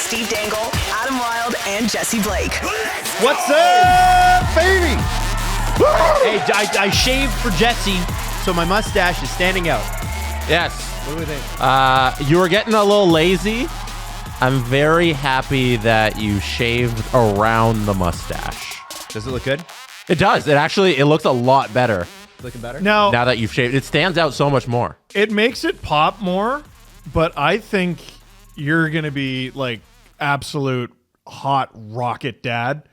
Steve Dangle, Adam Wilde, and Jesse Blake. What's up, baby? Hey, I shaved for Jesse, so my mustache is standing out. Yes. What do we think? You were getting a little lazy. I'm very happy that you shaved around the mustache. Does it look good? It does. It looks a lot better Looking better? Now, now that you've shaved. It stands out so much more. it makes it pop more, but I think you're going to be like absolute hot rocket dad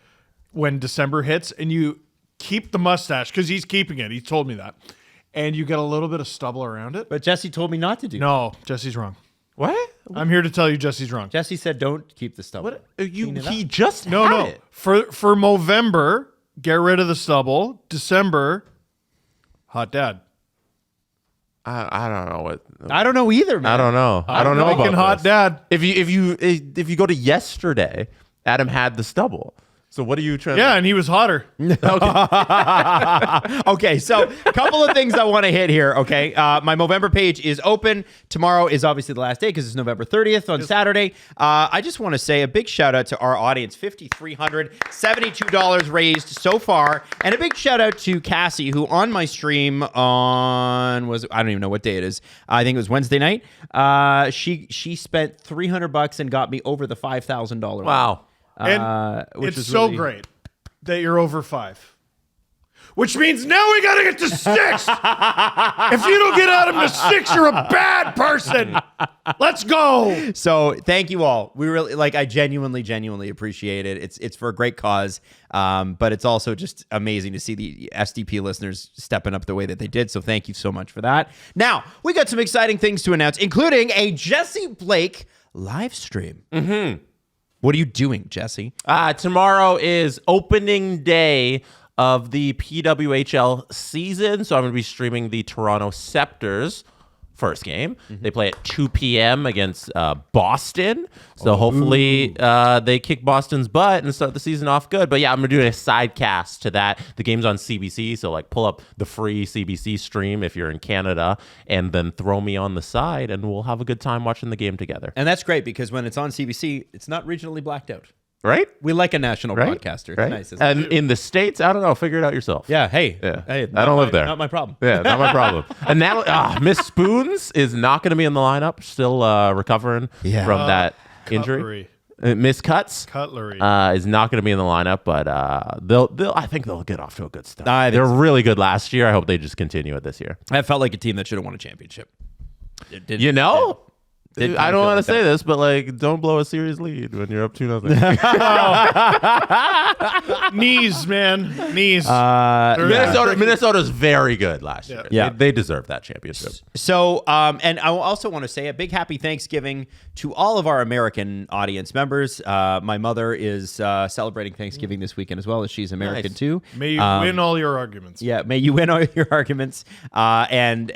when December hits and you keep the mustache because he's keeping it. He told me that. And you get a little bit of stubble around it. But Jesse told me not to do. No, Jesse's wrong. What? I'm here to tell you Jesse's wrong. Jesse said don't keep the stubble. What? Clean it He up. just No, had no. it. For Movember, get rid of the stubble. December, hot dad. I don't know what. I don't know either, man. I don't know. I don't know Making about hot this. dad. If you go to yesterday, Adam had the stubble. So what are you trying? Yeah, and he was hotter. Okay, so a couple of things I want to hit here, okay? My Movember page is open. Tomorrow is obviously the last day because it's November 30th on Saturday. I just want to say a big shout out to our audience. $5,372 raised so far. And a big shout out to Cassie, who on my stream I don't even know what day it is. I think it was Wednesday night. She spent $300 and got me over the $5,000. Wow. And which it's is so really great that you're over 5. Which means now we got to get to 6. If you don't get Adam to 6, you're a bad person. Let's go. So thank you all. We really I genuinely appreciate it. It's for a great cause. But it's also just amazing to see the SDP listeners stepping up the way that they did. So thank you so much for that. Now we got some exciting things to announce, including a Jesse Blake live stream. Mm-hmm. What are you doing, Jesse? Tomorrow is opening day of the PWHL season, so I'm going to be streaming the Toronto Scepters first game. They play at 2 p.m. against Boston, so hopefully they kick Boston's butt and start the season off good. But yeah, I'm going to do a side cast to that. The game's on CBC, so pull up the free CBC stream if you're in Canada, and then throw me on the side, and we'll have a good time watching the game together. And that's great because when it's on CBC, it's not regionally blacked out. Right? We like a national broadcaster. It's Right? nice. Isn't it? And in the States, I don't know. Figure it out yourself. Yeah. Hey. Yeah. Hey. I don't live there. Not my problem. Yeah, not my problem. And now Miss Spoons is not going to be in the lineup. Still recovering from that injury. Miss Cutlery is not going to be in the lineup, but I think they'll get off to a good start. They were really good last year. I hope they just continue it this year. I felt like a team that should have won a championship. You know? Did I don't feel want like to say that. this, but don't blow a series lead when you're up 2-0. Knees, man. Knees. Minnesota's very good last year. Yeah. They deserve that championship. So, and I also want to say a big happy Thanksgiving to all of our American audience members. My mother is celebrating Thanksgiving this weekend as well, as she's American Nice. too. May you win all your arguments. Yeah, may you win all your arguments, and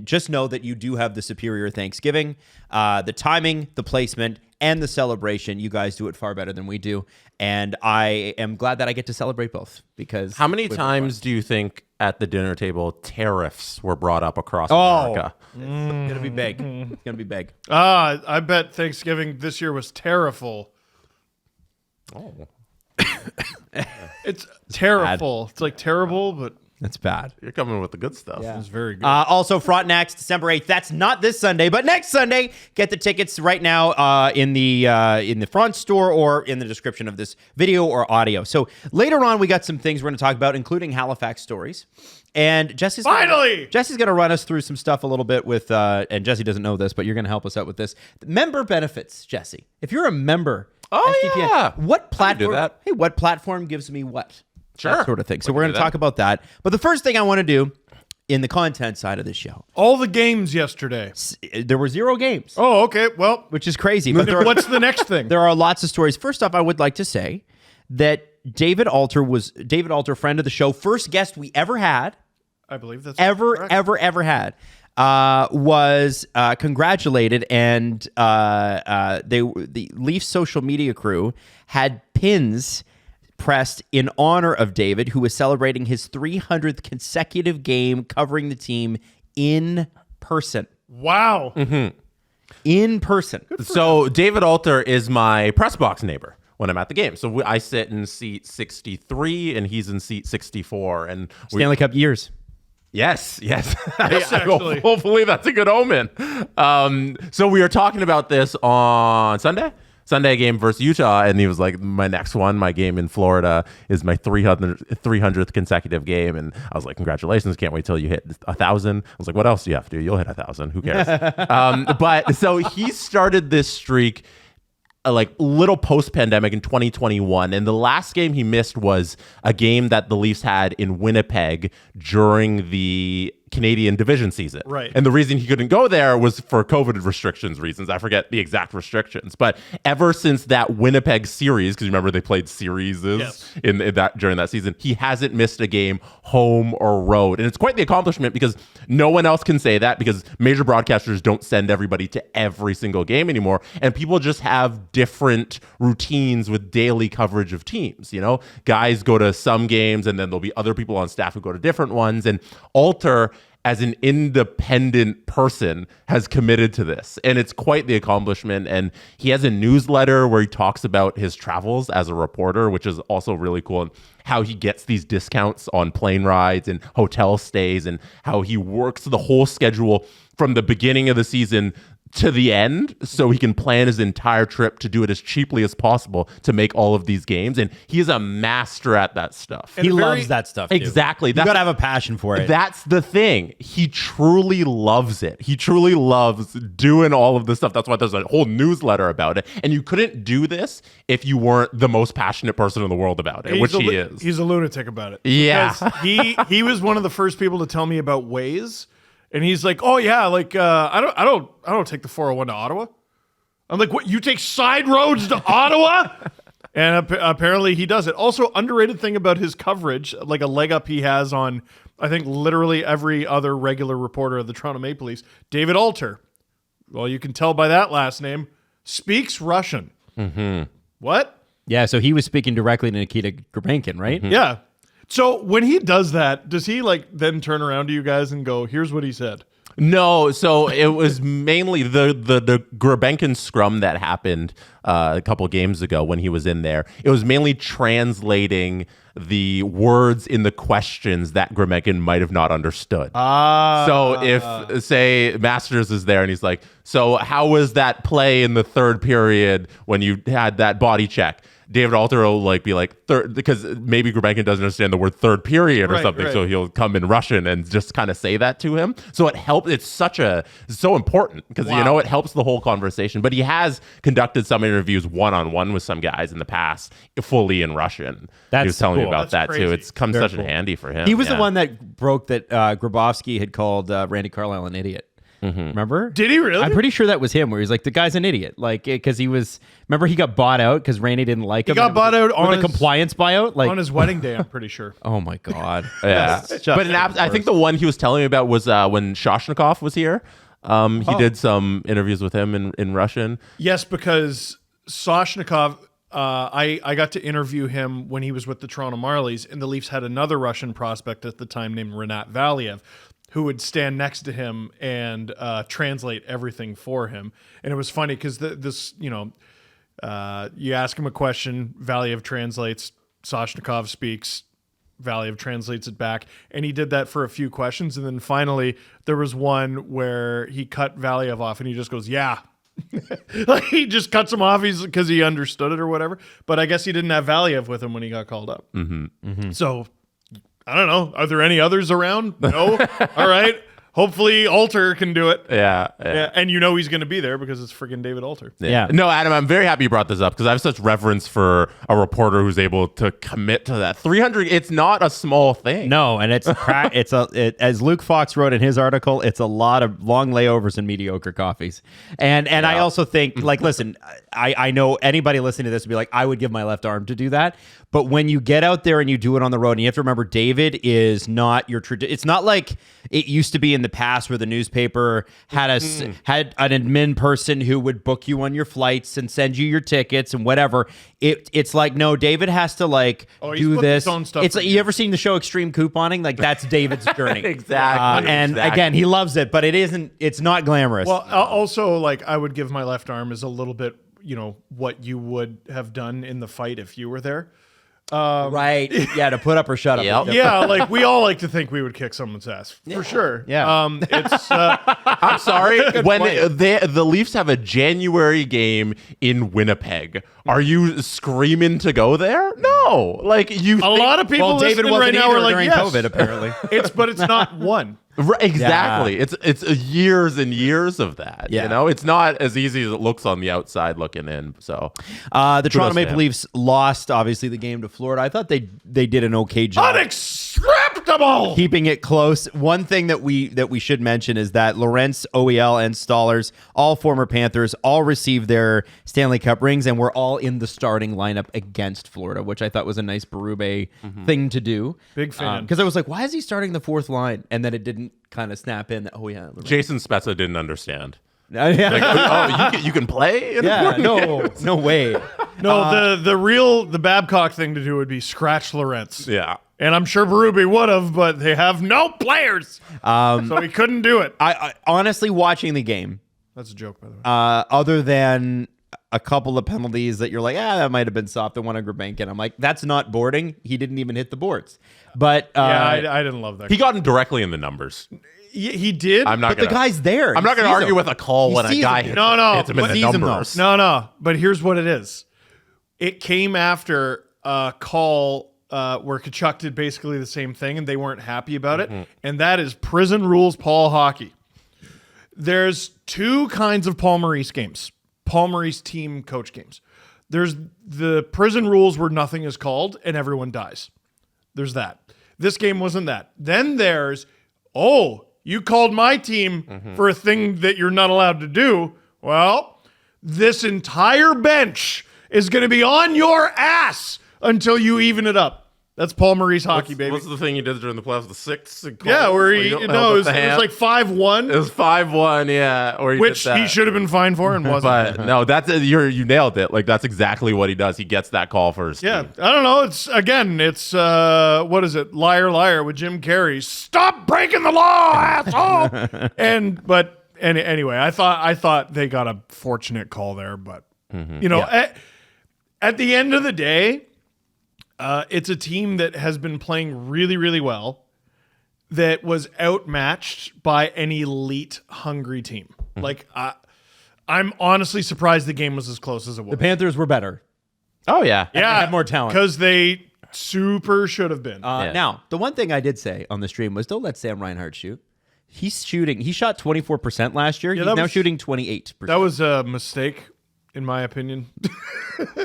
just know that you do have the superior Thanksgiving. The timing, the placement, and the celebration. You guys do it far better than we do, and I am glad that I get to celebrate both. Because How many times do you think at the dinner table tariffs were brought up across America? It's gonna be big. It's gonna be big. I bet Thanksgiving this year was terrible. Oh. It's terrible. It's like terrible, but That's bad. You're coming with the good stuff. it's very good. Also, Frontenac, December 8th. That's not this Sunday, but next Sunday. Get the tickets right now in the front store or in the description of this video or audio. So later on, we got some things we're going to talk about, including Halifax stories. And Jesse's Finally! Jesse's going to run us through some stuff a little bit with, and Jesse doesn't know this, but you're going to help us out with this. Member benefits, Jesse. If you're a member, SDPN, yeah. what platform? do that. Hey, what platform gives me what? Sure. That sort of thing. So We we're can going to do talk about that. But the first thing I want to do in the content side of the show, all the games yesterday. there were 0 games, Oh, okay. Well, which is crazy. But there are, what's the next thing? there are lots of stories. First off, I would like to say that David Alter, friend of the show, first guest we ever had, I believe that's ever had, was congratulated, and the Leafs social media crew had pins pressed in honor of David, who was celebrating his 300th consecutive game covering the team in person. Wow. In person. So David Alter is my press box neighbor when I'm at the game. So I sit in seat 63 and he's in seat 64. And Stanley Cup years. Yes. actually. Hopefully that's a good omen. So we were talking about this on Sunday game versus Utah, and he was like, my next one, my game in Florida, is my 300th consecutive game. And I was like, congratulations, can't wait till you hit 1,000. I was like, what else do you have to do? You'll hit 1,000. Who cares? But so he started this streak like little post-pandemic in 2021, and the last game he missed was a game that the Leafs had in Winnipeg during the Canadian division season. Right. And the reason he couldn't go there was for COVID restrictions reasons. I forget the exact restrictions. But ever since that Winnipeg series, because remember they played series in that during that season, he hasn't missed a game home or road. And it's quite the accomplishment because no one else can say that because major broadcasters don't send everybody to every single game anymore. And people just have different routines with daily coverage of teams. You know, guys go to some games and then there'll be other people on staff who go to different ones. And Alter, as an independent person, has committed to this. And it's quite the accomplishment. And he has a newsletter where he talks about his travels as a reporter, which is also really cool. And how he gets these discounts on plane rides and hotel stays and how he works the whole schedule from the beginning of the season to the end so he can plan his entire trip to do it as cheaply as possible to make all of these games. And he is a master at that stuff. He loves that stuff, too. Exactly. You got to have a passion for it. That's the thing. He truly loves it. He truly loves doing all of this stuff. That's why there's a whole newsletter about it. And you couldn't do this if you weren't the most passionate person in the world about it, which he is. He's a lunatic about it. Yeah. Because he was one of the first people to tell me about Waze. And he's like, "Oh yeah, like I don't take the 401 to Ottawa." I'm like, "What? You take side roads to Ottawa?" And apparently he does it. Also, underrated thing about his coverage, like a leg up he has on, I think literally every other regular reporter of the Toronto Maple Leafs, David Alter. Well, you can tell by that last name, speaks Russian. Mm-hmm. What? Yeah, so he was speaking directly to Nikita Grabenkin, right? Mm-hmm. Yeah. So when he does that, does he like then turn around to you guys and go, "Here's what he said"? No, so it was mainly the Grabenkin scrum that happened a couple games ago when he was in there. It was mainly translating the words in the questions that Grabenkin might have not understood. So if, say, Masters is there and he's like, "So how was that play in the third period when you had that body check?" David Alter will like be like third because maybe Grabenkin doesn't understand the word third period or something, so he'll come in Russian and just kind of say that to him. So it helps. It's so important because you know it helps the whole conversation. But he has conducted some interviews one-on-one with some guys in the past, fully in Russian. He was telling me about that too. It's come such in handy for him. He was the one that broke that Grabovski had called Randy Carlyle an idiot. Mm-hmm. Remember? Did he really? I'm pretty sure that was him where he's like, the guy's an idiot. Like, because he was, remember he got bought out because Randy didn't like him. He got bought out on a compliance buyout? Like, on his wedding day, I'm pretty sure. Oh my God. Yeah. But I think the one he was telling me about was when Shoshnikov was here. He did some interviews with him in Russian. Yes, because Soshnikov, I got to interview him when he was with the Toronto Marlies, and the Leafs had another Russian prospect at the time named Renat Valiev, who would stand next to him and translate everything for him. And it was funny because you ask him a question, Valiev translates, Soshnikov speaks, Valiev translates it back. And he did that for a few questions. And then finally, there was one where he cut Valiev off and he just goes, "Yeah." Like he just cuts him off because he understood it or whatever. But I guess he didn't have Valiev with him when he got called up. Mm-hmm. Mm-hmm. So I don't know. Are there any others around? No. All right. Hopefully Alter can do it. Yeah. And you know he's going to be there because it's friggin' David Alter. Yeah. No, Adam, I'm very happy you brought this up because I have such reverence for a reporter who's able to commit to that. 300, it's not a small thing. No, and as Luke Fox wrote in his article, it's a lot of long layovers and mediocre coffees. And I also think, like, listen, I know anybody listening to this would be like, I would give my left arm to do that. But when you get out there and you do it on the road, and you have to remember, David is not your tradition. It's not like it used to be in the past where the newspaper had had an admin person who would book you on your flights and send you your tickets and whatever. It's like, no, David has to like do this. His own stuff It's like, you ever seen the show Extreme Couponing? Like that's David's journey. Exactly. And again, he loves it, but it's not glamorous. Well, also, like, I would give my left arm as a little bit, what you would have done in the fight if you were there. Right. Yeah, to put up or shut up. Yep. Yeah, like, we all like to think we would kick someone's ass. For sure. Yeah. It's... I'm sorry. When the Leafs have a January game in Winnipeg, are you screaming to go there? No. Like a lot of people David listening wasn't right now either are like, during yes. COVID, apparently. But it's not one. Right, exactly. It's years and years of that. Yeah. It's not as easy as it looks on the outside looking in. So The Toronto Maple him. Leafs lost, obviously, the game to Florida. I thought they did an okay job Unacceptable! keeping it close. One thing that we should mention is that Lorentz, OEL, and Stollers, all former Panthers, all received their Stanley Cup rings and were all in the starting lineup against Florida, which I thought was a nice Berube thing to do. Big fan. Because I was like, why is he starting the fourth line? And then it didn't kind of snap in that, Lorentz. Jason Spezza didn't understand. Yeah, You can play? no way. No, the Babcock thing to do would be scratch Lorentz. Yeah. And I'm sure Berube would have, but they have no players. So he couldn't do it. I honestly, watching the game, That's a joke, by the way. other than a couple of penalties that you're like, that might have been soft, the one on Grabankin. I'm like, that's not boarding. He didn't even hit the boards. But I didn't love that. He got him directly in the numbers. He did. I'm not but the gonna. guy's there. I'm not going to argue with a call He when a sees guy him. hits No, no. hits him in But the sees him, though. numbers. No. But here's what it is. It came after a call where Kachuk did basically the same thing, and they weren't happy about it. And that is prison rules Paul hockey. There's two kinds of Paul Maurice games. Paul Maurice team coach games. There's the prison rules where nothing is called and everyone dies. There's that. This game wasn't that. Then there's, you called my team for a thing that you're not allowed to do. Well, this entire bench is going to be on your ass until you even it up. That's Paul Maurice hockey, baby. What's the thing he did during the playoffs? The sixth? Yeah, where it was like 5-1. It was 5-1, yeah. Or Which did that. he should have been fined for and wasn't. But no, you nailed it. Like that's exactly what he does. He gets that call first. Yeah, I don't know. It's what is it? Liar, liar with Jim Carrey. Stop breaking the law, asshole. Anyway, I thought they got a fortunate call there, but at the end of the day, it's a team that has been playing really, really well. That was outmatched by an elite, hungry team. Like I'm honestly surprised the game was as close as it was. The Panthers were better. Oh yeah. They had more talent. because they super should have been. Now, the one thing I did say on the stream was don't let Sam Reinhart shoot. He shot 24% last year. He's now shooting 28%. That was a mistake, in my opinion.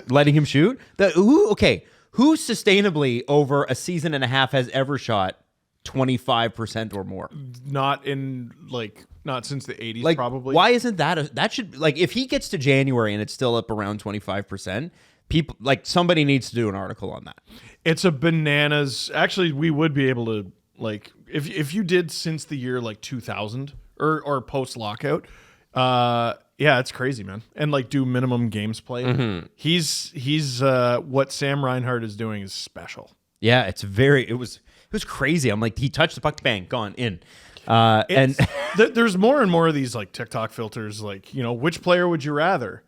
Letting him shoot? Who sustainably over a season and a half has ever shot 25% or more? Not since the 80s, Like, probably. why isn't that should, like, if he gets to January and it's still up around 25%, people, like, somebody needs to do an article on that. It's a bananas. Actually, we would be able to, like, if you did since the year like 2000 or post lockout, yeah, it's crazy, man. And like do minimum games played. He's what Sam Reinhart is doing is special. Yeah, it was crazy. I'm like, he touched the puck, bang, gone in. And There's more and more of these like TikTok filters, like, which player would you rather?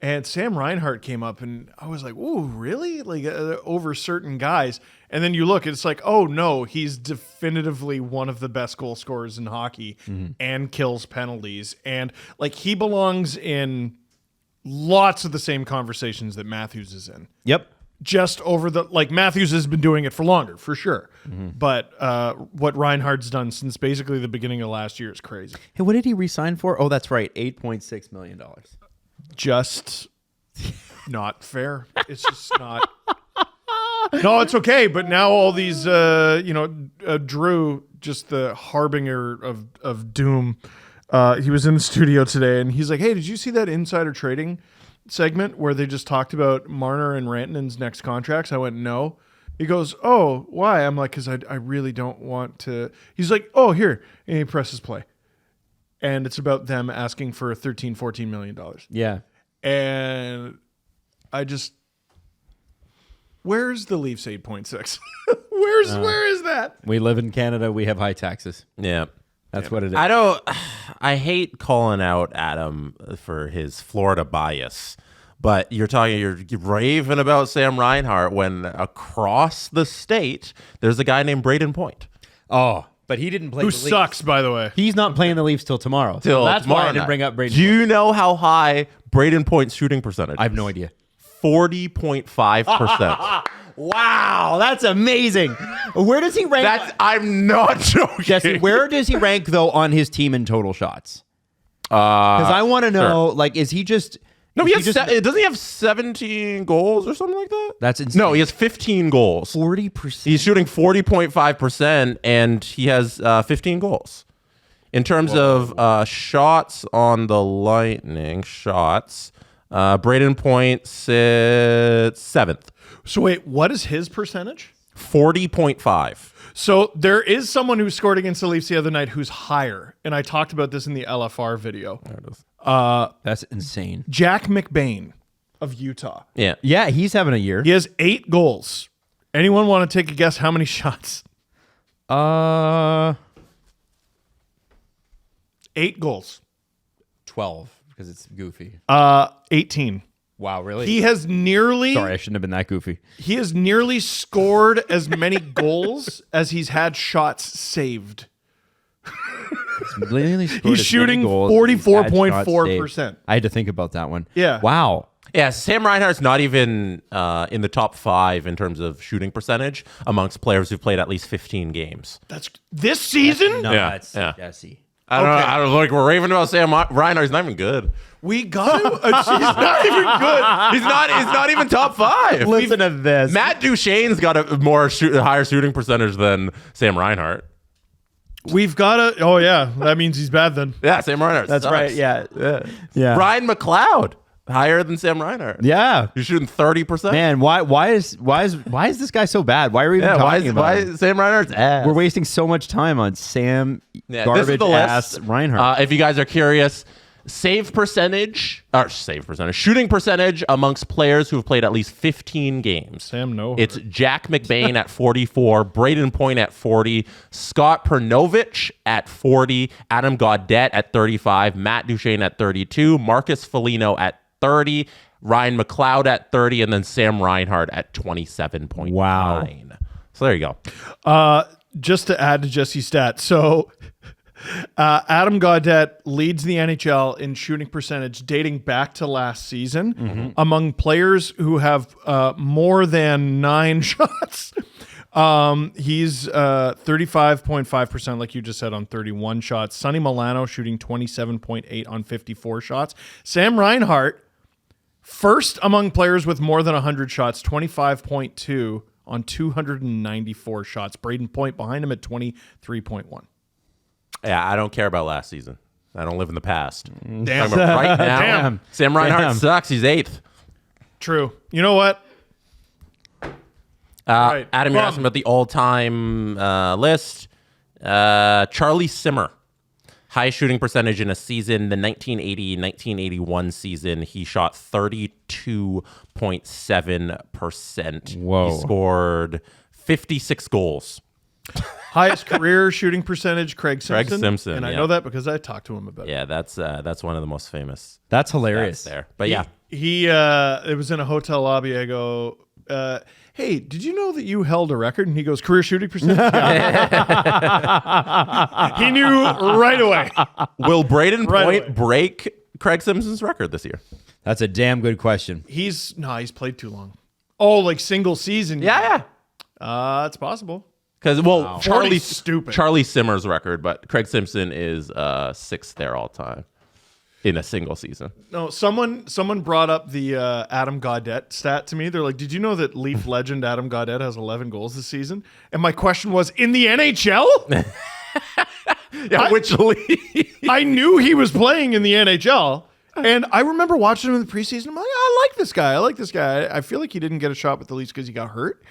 And Sam Reinhart came up, and I was like, "Ooh, really?" Like over certain guys. And then you look, it's like, "Oh no, he's definitively one of the best goal scorers in hockey, and kills penalties, and like he belongs in lots of the same conversations that Matthews is in." yep. Just over Matthews has been doing it for longer, for sure. But what Reinhardt's done since basically the beginning of last year is crazy. Hey, what did he resign for? Oh, that's right, $8.6 million. Just not fair. It's just not. No, it's okay. But now all these, Drew, just the harbinger of doom. He was in the studio today, and he's like, "Hey, did you see that insider trading segment where they just talked about Marner and Rantanen's next contracts?" I went, "No." He goes, "Oh, why?" I'm like, "Because I really don't want to." He's like, "Oh, here," and he presses play, and it's about them asking for $13-14 million. Yeah. And I just, where's the Leafs 8.6? Where is that? We live in Canada. We have high taxes. Yeah. That's what it is. I hate calling out Adam for his Florida bias, but you're raving about Sam Reinhart when across the state there's a guy named Braden Point. Oh, but he didn't play Who the Leafs. sucks, by the way. He's not playing the Leafs till tomorrow. Till That's why I tomorrow didn't night. bring up Braden. Do you know how high Braden Point's shooting percentage? I have no idea. 40.5%. Wow, that's amazing. Where does he rank? I'm not joking. Jesse, where does he rank though on his team in total shots? Because I want to know, like, is he just? No, is doesn't he have 17 goals or something like that? That's insane. No, he has 15 goals. 40%. He's shooting 40.5%, and he has 15 goals. In terms of shots on the Lightning, Braden Point sits 7th. So wait, what is his percentage? 40.5. So there is someone who scored against the Leafs the other night who's higher, and I talked about this in the LFR video. There it is. That's insane. Jack McBain of Utah. Yeah. Yeah, he's having a year. He has 8 goals. Anyone want to take a guess how many shots? 8 goals. 12 because it's goofy. 18. Wow, really? He has nearly Sorry, I shouldn't have been that goofy. He has nearly scored as many goals as he's had shots saved. He's shooting 44.4%. I had to think about that one. Yeah. Wow. Yeah, Sam Reinhart's not even in the top 5 in terms of shooting percentage amongst players who've played at least 15 games. That's this season? Nuts, Yeah. Jesse. I don't know, like we're raving about Sam Reinhart. He's not even good. We got to. He's not even good. He's not even top 5. Listen to this. Matt Duchene's got a higher shooting percentage than Sam Reinhart. We've got to. Oh, yeah. That means he's bad then. Yeah, Sam Reinhart. That's sucks. right. Yeah. Ryan McLeod, higher than Sam Reinhart. Yeah. He's shooting 30%. Man, why is this guy so bad? Why are we even talking about him? Why is Sam Reinhart's ass? We're wasting so much time on Sam garbage ass Reinhart. If you guys are curious, shooting percentage amongst players who have played at least 15 games. Sam, no. It's Jack McBain at 44, Braden Point at 40, Scott Pernovich at 40, Adam Gaudette at 35, Matt Duchene at 32, Marcus Foligno at 30, Ryan McLeod at 30, and then Sam Reinhart at 27.9. Wow. So there you go. Just to add to Jesse's stats. So Adam Gaudette leads the NHL in shooting percentage dating back to last season among players who have more than 9 shots. He's 35.5%, like you just said, on 31 shots. Sonny Milano shooting 27.8 on 54 shots. Sam Reinhart, first among players with more than 100 shots, 25.2 on 294 shots. Braden Point behind him at 23.1. Yeah, I don't care about last season. I don't live in the past. Damn. Talking about right now, Damn. Sam Reinhart sucks. He's 8th. True. You know what? Right. Adam, you're asking about the all-time list. Charlie Simmer, high shooting percentage in a season. The 1980-1981 season, he shot 32.7%. Whoa. He scored 56 goals. Highest career shooting percentage, Craig Simpson. And I yeah. know that because I talked to him about it. Yeah, that's one of the most famous. That's hilarious. There, but yeah, He it was in a hotel lobby. I go, hey, did you know that you held a record? And he goes, career shooting percentage? Yeah. He knew right away. Will Braden Right Point away. break Craig Simpson's record this year? That's a damn good question. He's played too long. Oh, like single season. Yeah. It's possible. Because Stupid. Charlie Simmer's record, but Craig Simpson is 6th there all time in a single season. No, someone brought up the Adam Gaudette stat to me. They're like, did you know that Leaf legend Adam Gaudette has 11 goals this season? And my question was, in the NHL? Which league? I knew he was playing in the NHL. And I remember watching him in the preseason. I'm like, I like this guy. I feel like he didn't get a shot with the Leafs because he got hurt.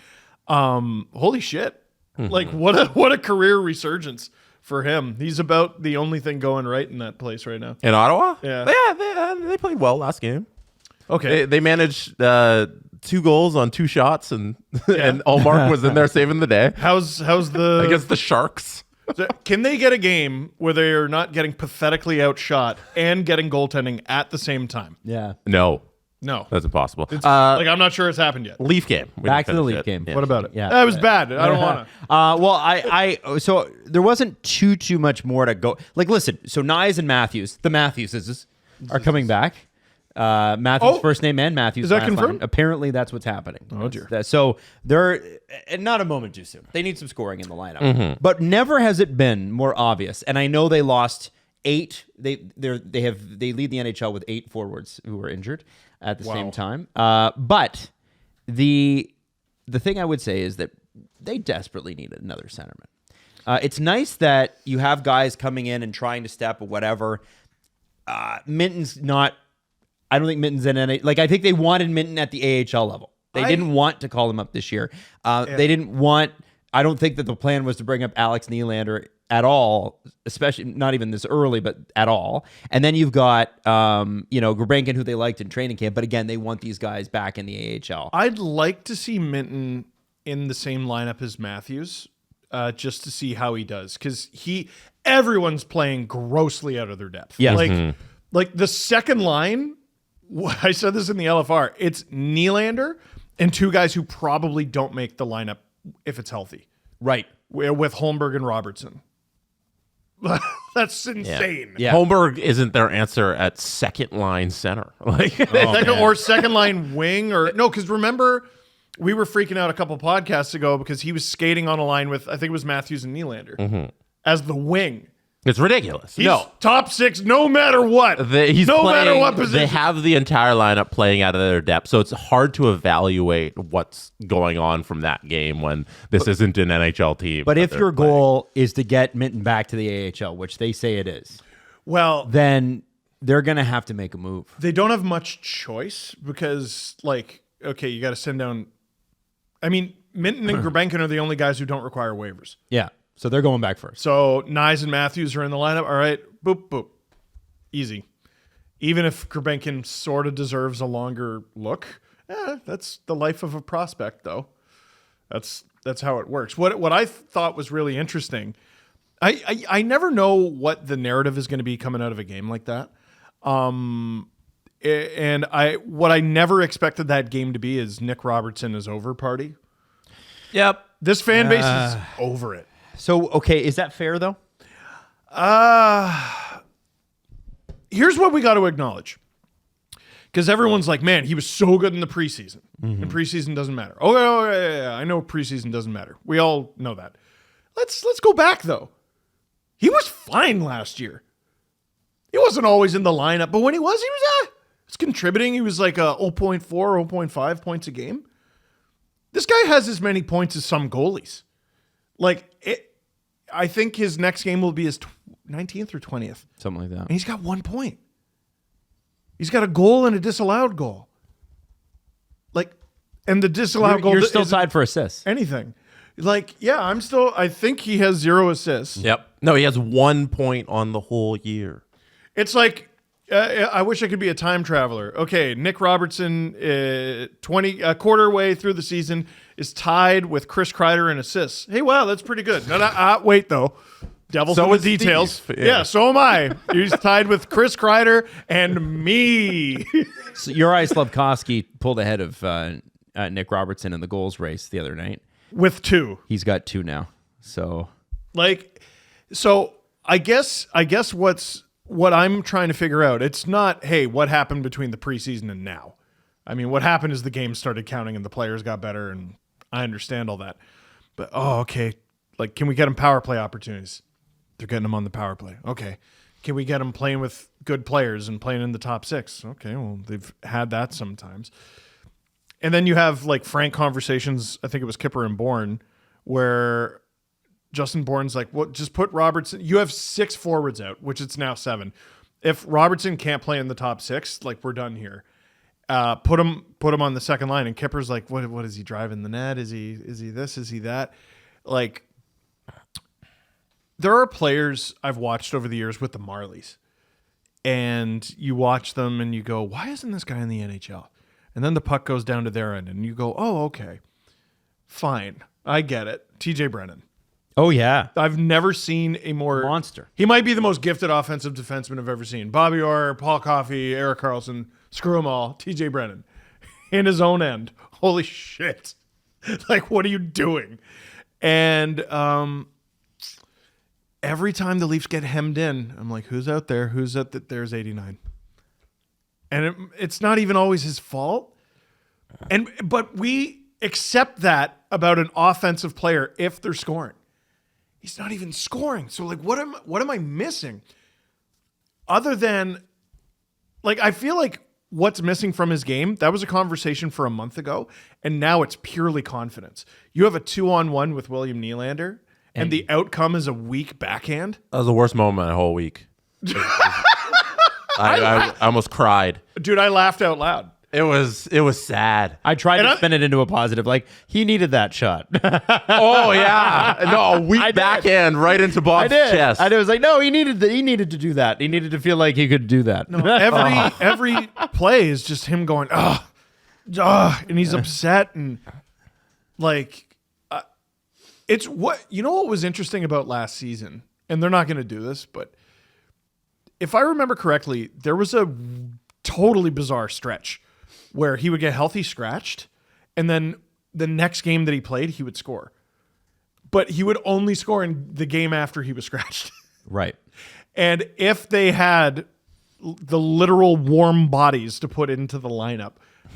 Holy shit. Like what a career resurgence for him. He's about the only thing going right in that place right now. In Ottawa? Yeah. They played well last game. Okay. They managed 2 goals on 2 shots, and and Allmark was in there saving the day How's the against the Sharks. Can they get a game where they're not getting pathetically outshot and getting goaltending at the same time? Yeah. No, No. that's impossible. Like, I'm not sure it's happened yet. Leaf game. We Back to didn't the finish Leaf game. Yeah. What about it? Yeah. That was bad. I don't want to. Well, so there wasn't too much more to go. Like, listen, so Nyes and Matthews, the Matthewses, are coming back. Matthews' first name and Matthews. Is that last line. confirmed? Apparently, that's what's happening. Oh, dear. So they're and not a moment too soon. They need some scoring in the lineup, but never has it been more obvious. And I know they lost 8. They lead the NHL with 8 forwards who were injured at the same time. But the thing I would say is that they desperately need another centerman. It's nice that you have guys coming in and trying to step or whatever. Minton's not. I don't think Minton's in any. Like, I think they wanted Minton at the AHL level. They didn't want to call him up this year. They didn't want. I don't think that the plan was to bring up Alex Nylander at all, especially not even this early, but at all. And then you've got, Gurbankin, who they liked in training camp. But again, they want these guys back in the AHL. I'd like to see Minton in the same lineup as Matthews, just to see how he does, because everyone's playing grossly out of their depth. Yes. Like the second line. I said this in the LFR. It's Nylander and 2 guys who probably don't make the lineup if it's healthy. Right. With Holmberg and Robertson. That's insane. Yeah. Holmberg isn't their answer at second line center. Like, Second line wing because remember we were freaking out a couple podcasts ago because he was skating on a line with, I think it was Matthews and Nylander as the wing. it's ridiculous. He's top 6 no matter what. Matter what position. They have the entire lineup playing out of their depth, so it's hard to evaluate what's going on from that game when this isn't an NHL team. But if your goal is to get Minton back to the AHL, which they say it is, Well, then they're going to have to make a move. they don't have much choice because, you got to send down. I mean, Minton and Gurbankin are the only guys who don't require waivers. Yeah. So they're going back first. So Nyes and Matthews are in the lineup. All right, boop, boop. Easy. Even if Gurbankin sort of deserves a longer look, that's the life of a prospect, though. That's how it works. What I thought was really interesting, I never know what the narrative is going to be coming out of a game like that. And what I never expected that game to be is Nick Robertson is over party. Yep. This fan base is over it. So, okay, is that fair, though? Here's what we got to acknowledge. Because everyone's like, man, he was so good in the preseason. And preseason doesn't matter. Oh, yeah. I know preseason doesn't matter. We all know that. Let's go back, though. He was fine last year. He wasn't always in the lineup, but when he was contributing. He was like 0.4, 0.5 points a game. This guy has as many points as some goalies. I think his next game will be his 19th or 20th. Something like that. And he's got 1 point. He's got a goal and a disallowed goal. And the disallowed goal. You're still tied for assists. Anything. I think he has 0 assists. Yep. No, he has 1 point on the whole year. It's like, I wish I could be a time traveler. Okay, Nick Robertson, quarter way through the season, is tied with Chris Kreider in assists. Hey, wow, that's pretty good. No, wait, though. Devil's in the details. Steve. Yeah, so am I. He's tied with Chris Kreider and me. So Juraj Slafkovsky pulled ahead of Nick Robertson in the goals race the other night. With 2. He's got 2 now. So I guess what I'm trying to figure out, it's not, hey, what happened between the preseason and now? I mean, what happened is the game started counting and the players got better, and I understand all that. But, okay, can we get them power play opportunities? They're getting them on the power play. Okay. Can we get them playing with good players and playing in the top 6? Okay, well, they've had that sometimes. And then you have, frank conversations, I think it was Kipper and Bourne, where Justin Bourne's like, well, just put Robertson. You have 6 forwards out, which it's now 7. If Robertson can't play in the top 6, we're done here. put him on the second line, and Kipper's like, what is he driving the net? Is he this? Is he that? Like, there are players I've watched over the years with the Marlies, and you watch them and you go, why isn't this guy in the NHL? And then the puck goes down to their end, and you go, oh, okay, fine, I get it. TJ Brennan. Oh, yeah. I've never seen a more monster. He might be the most gifted offensive defenseman I've ever seen. Bobby Orr, Paul Coffey, Erik Karlsson, screw them all. TJ Brennan in his own end. Holy shit. Like, what are you doing? And every time the Leafs get hemmed in, I'm like, who's out there? Who's at there's 89. And it's not even always his fault. But we accept that about an offensive player if they're scoring. He's not even scoring. So, like, what am I missing? Other than, like, I feel like what's missing from his game, that was a conversation for a month ago, and now it's purely confidence. You have a 2-on-1 with William Nylander, and the outcome is a weak backhand. That was the worst moment of the whole week. I almost cried. Dude, I laughed out loud. It was sad. I tried to spin it into a positive. Like, he needed that shot. Oh yeah, no, a weak backhand right into Bob's chest. I was like, no, he needed to do that. He needed to feel like he could do that. No, every play is just him going, and he's upset, and like, it's what was interesting about last season, and they're not going to do this, but if I remember correctly, there was a totally bizarre stretch where he would get healthy scratched, and then the next game that he played, he would score. But he would only score in the game after he was scratched. Right. And if they had the literal warm bodies to put into the lineup,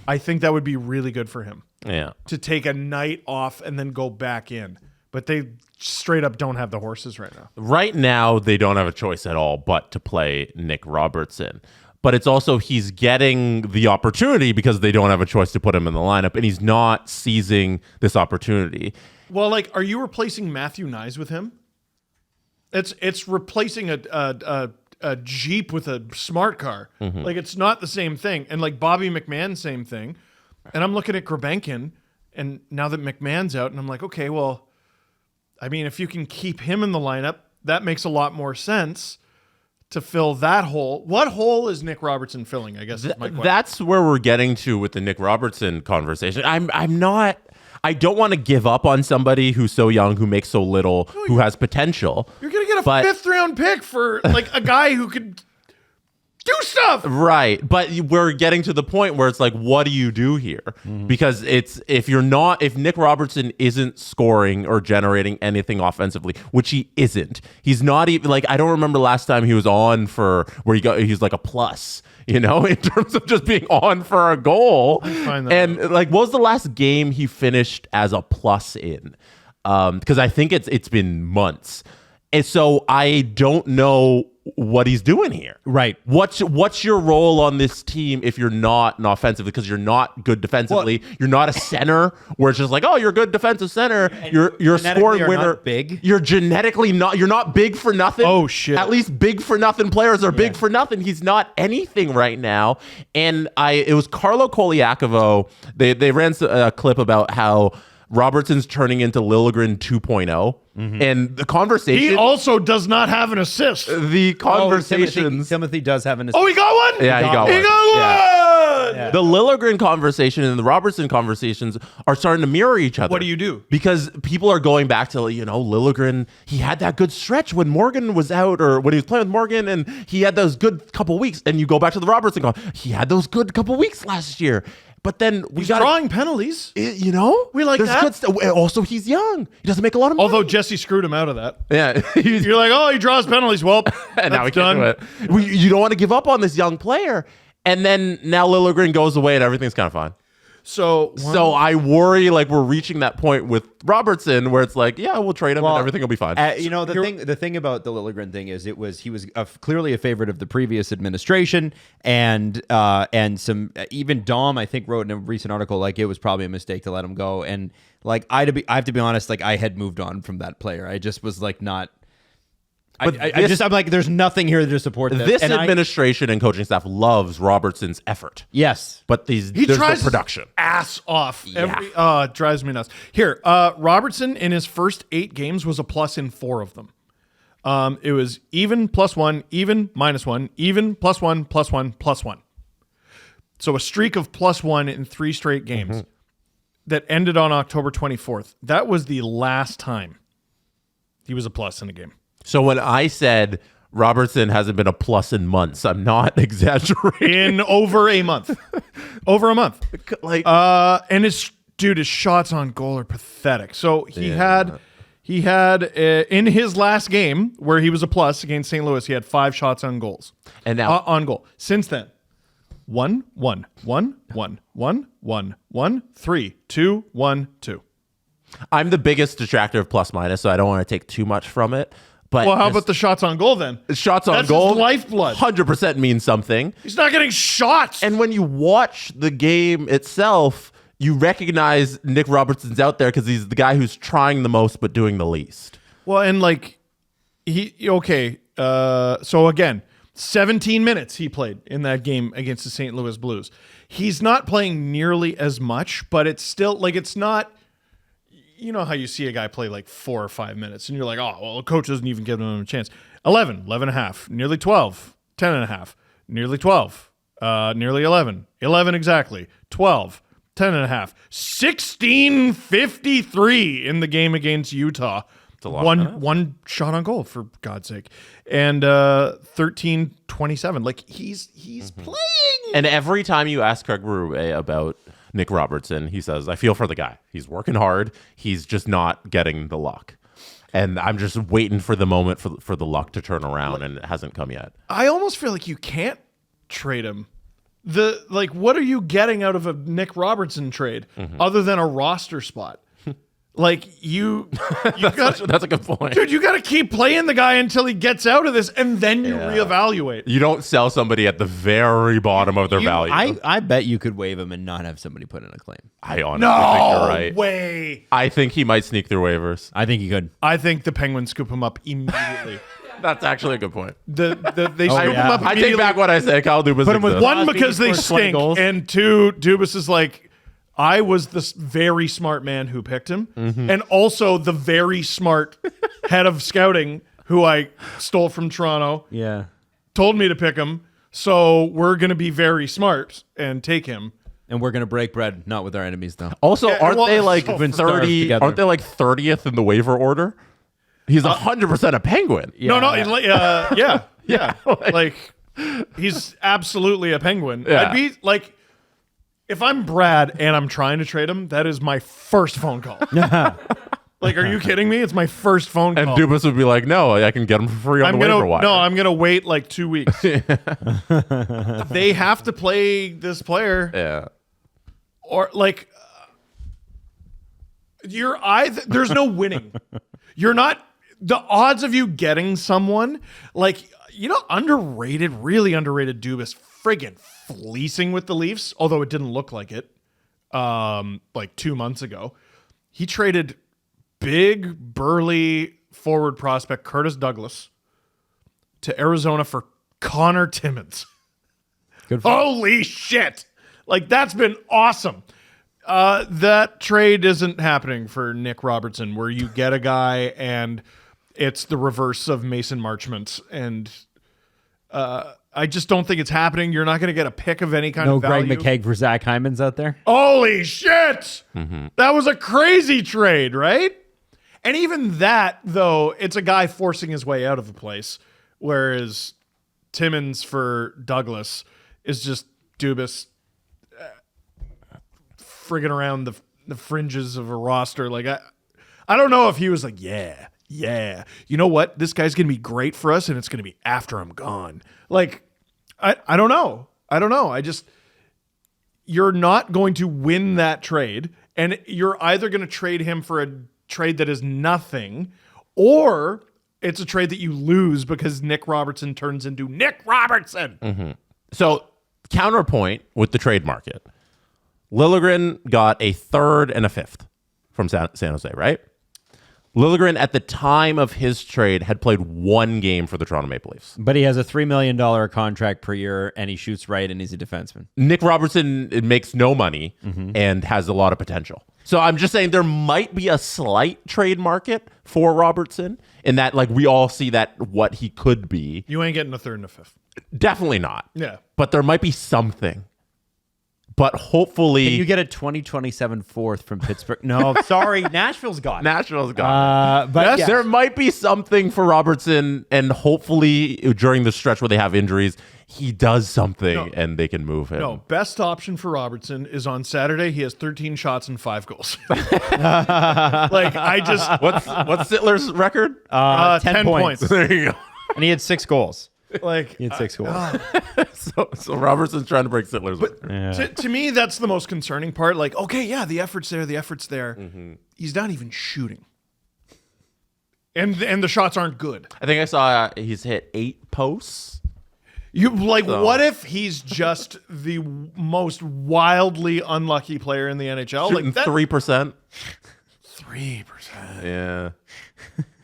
I think that would be really good for him. Yeah. To take a night off and then go back in. But they straight up don't have the horses right now. Right now, they don't have a choice at all but to play Nick Robertson. But it's also he's getting the opportunity because they don't have a choice to put him in the lineup, and he's not seizing this opportunity. Well, like, are you replacing Matthew Nyes with him? It's replacing a Jeep with a smart car. Mm-hmm. Like, it's not the same thing. And like Bobby McMahon, same thing. And I'm looking at Grabenkin, and now that McMahon's out, and I'm like, okay, well, I mean, if you can keep him in the lineup, that makes a lot more sense. To fill that hole. What hole is Nick Robertson filling, I guess is my question. That's where we're getting to with the Nick Robertson conversation. I don't want to give up on somebody who's so young, who makes so little, who has potential. You're going to get a fifth round pick for like a guy who could do stuff. Right. But we're getting to the point where it's like, what do you do here? Mm-hmm. Because if Nick Robertson isn't scoring or generating anything offensively, which he isn't, he's not even like, I don't remember last time he was on for where he's like a plus, in terms of just being on for a goal. And like, what was the last game he finished as a plus in? Because I think it's been months. And so I don't know what he's doing here. Right. What's your role on this team if you're not an offensive? Because you're not good defensively. Well, you're not a center where it's just like, oh, you're a good defensive center. You're a scoring winner. Not big. You're genetically not. You're not big for nothing. Oh shit. At least big for nothing players are big for nothing. He's not anything right now. And it was Carlo Koliakovo. They ran a clip about how Robertson's turning into Liljegren 2.0. Mm-hmm. And the conversation... He also does not have an assist. The conversations... Timothy does have an assist. Oh, he got one? Yeah, he got one. He got one! Yeah. The Liljegren conversation and the Robertson conversations are starting to mirror each other. What do you do? Because people are going back to, Liljegren, he had that good stretch when Morgan was out, or when he was playing with Morgan, and he had those good couple weeks. And you go back to the Robertson, he had those good couple weeks last year. But then he's drawing penalties. We like that. Good also, he's young. He doesn't make a lot of money. Although Jesse screwed him out of that. Yeah. You're like, oh, he draws penalties. Well, and now he done. can't do it. You don't want to give up on this young player. And then now Liljegren goes away and everything's kind of fine. So I worry like we're reaching that point with Robertson where it's like, yeah, we'll trade him and everything will be fine. The thing about the Liljegren thing is he was clearly a favorite of the previous administration, and some even Dom I think wrote in a recent article like it was probably a mistake to let him go, and like I have to be honest, like I had moved on from that player. I just was like not. I'm like, there's nothing here to support this. This And administration and coaching staff loves Robertson's effort. Yes. But He there's tries no production. his ass off. Yeah. It drives me nuts. Here, Robertson in his first 8 games was a plus in 4 of them. It was even, +1, even, -1, even, +1, +1, +1. So a streak of +1 in 3 straight games that ended on October 24th. That was the last time he was a plus in a game. So when I said Robertson hasn't been a plus in months, I'm not exaggerating. In over a month. Over a month. Like, And his shots on goal are pathetic. So he had in his last game where he was a plus against St. Louis, he had 5 shots on goals. And now on goal. Since then, 1, 1, 1, 1, 1, 1, 1, 3, 2, 1, 2. I'm the biggest detractor of plus minus, so I don't want to take too much from it. But Well, how about the shots on goal then? shots on That's goal? his lifeblood. 100% means something. He's not getting shots. And when you watch the game itself, you recognize Nick Robertson's out there because he's the guy who's trying the most but doing the least. Well, and like so again, 17 minutes he played in that game against the St. Louis Blues. He's not playing nearly as much, but it's still like it's not. You know how you see a guy play like 4 or 5 minutes and you're like, oh, well, the coach doesn't even give him a chance. 11 and a half, nearly 12, 10 and a half, nearly 12, nearly 11, 11 exactly, 12, 10 and a half, 16:53 in the game against Utah. It's a lot. One shot on goal, for God's sake. And 13:27. Like he's playing. And every time you ask Craig Berube about Nick Robertson, he says, I feel for the guy. He's working hard. He's just not getting the luck. And I'm just waiting for the moment for the luck to turn around, and it hasn't come yet. I almost feel like you can't trade him. What are you getting out of a Nick Robertson trade other than a roster spot? Like That's a good point. Dude, you got to keep playing the guy until he gets out of this, and then you reevaluate. You don't sell somebody at the very bottom of their value. I bet you could waive him and not have somebody put in a claim. I honestly think you're right. Way. I think he might sneak through waivers. I think he could. I think the Penguins scoop him up immediately. That's actually a good point. They scoop him up I immediately. take back what I said. Kyle Dubas. Put him with exists. One, Crosby because they scores 20 stink, goals. and 2, Dubas is like, I was the very smart man who picked him, and also the very smart head of scouting who I stole from Toronto, Yeah. told me to pick him, so we're going to be very smart and take him. And we're going to break bread, not with our enemies, though. Also, Yeah, aren't well, they like so 30? together. Aren't they like 30th in the waiver order? He's 100% a Penguin. No, like, he's absolutely a Penguin. Yeah. I'd be like, if I'm Brad and I'm trying to trade him, that is my first phone call. Like, are you kidding me? It's my first phone And call. Dubas would be like, no, I can get him for free on the waiver wire. No, I'm gonna wait like 2 weeks. They have to play this player, Yeah. or like there's no winning. You're not. The odds of you getting someone like really underrated Dubas friggin' fleecing with the Leafs, although it didn't look like it. Like 2 months ago, he traded big burly forward prospect Curtis Douglas to Arizona for Connor Timmins. Good for Holy shit! Like, that's been awesome. That trade isn't happening for Nick Robertson, where you get a guy and it's the reverse of Mason Marchment, and I just don't think it's happening. You're not going to get a pick of any kind No of value. Greg McKegg for Zach Hyman's out there. Holy shit! That was a crazy trade, right? And even that, though, it's a guy forcing his way out of the place, whereas Timmins for Douglas is just Dubas friggin' around the fringes of a roster. Like, I don't know if he was like, yeah, you know what? This guy's going to be great for us, and it's going to be after I'm gone. Like, I don't know. You're not going to win that trade, and you're either going to trade him for a trade that is nothing, or it's a trade that you lose because Nick Robertson turns into Nick Robertson. So, counterpoint with the trade market. Liljegren got a 3rd and a 5th from San Jose, right? Liljegren, at the time of his trade, had played 1 game for the Toronto Maple Leafs. But he has a $3 million contract per year, and he shoots right, and he's a defenseman. Nick Robertson makes no money and has a lot of potential. So I'm just saying there might be a slight trade market for Robertson in that, like, we all see that what he could be. You ain't getting a third and a fifth. Definitely not. Yeah. But there might be something. But hopefully... Can you get a 2027 fourth from Pittsburgh? No, sorry. Nashville's gone. Nashville's gone. But yes. There might be something for Robertson, and hopefully during the stretch where they have injuries, he does something and they can move him. No, best option for Robertson is on Saturday. He has 13 shots and 5 goals. What's Sittler's record? 10 points. There you go. And he had 6 goals. Like, He had 6 goals. So Robertson's trying to break Sittler's record. to me, that's the most concerning part. Like, okay, yeah, the effort's there. He's not even shooting. And the shots aren't good. I think I saw he's hit 8 posts. What if he's just the most wildly unlucky player in the NHL? Shooting 3%. 3%. Yeah.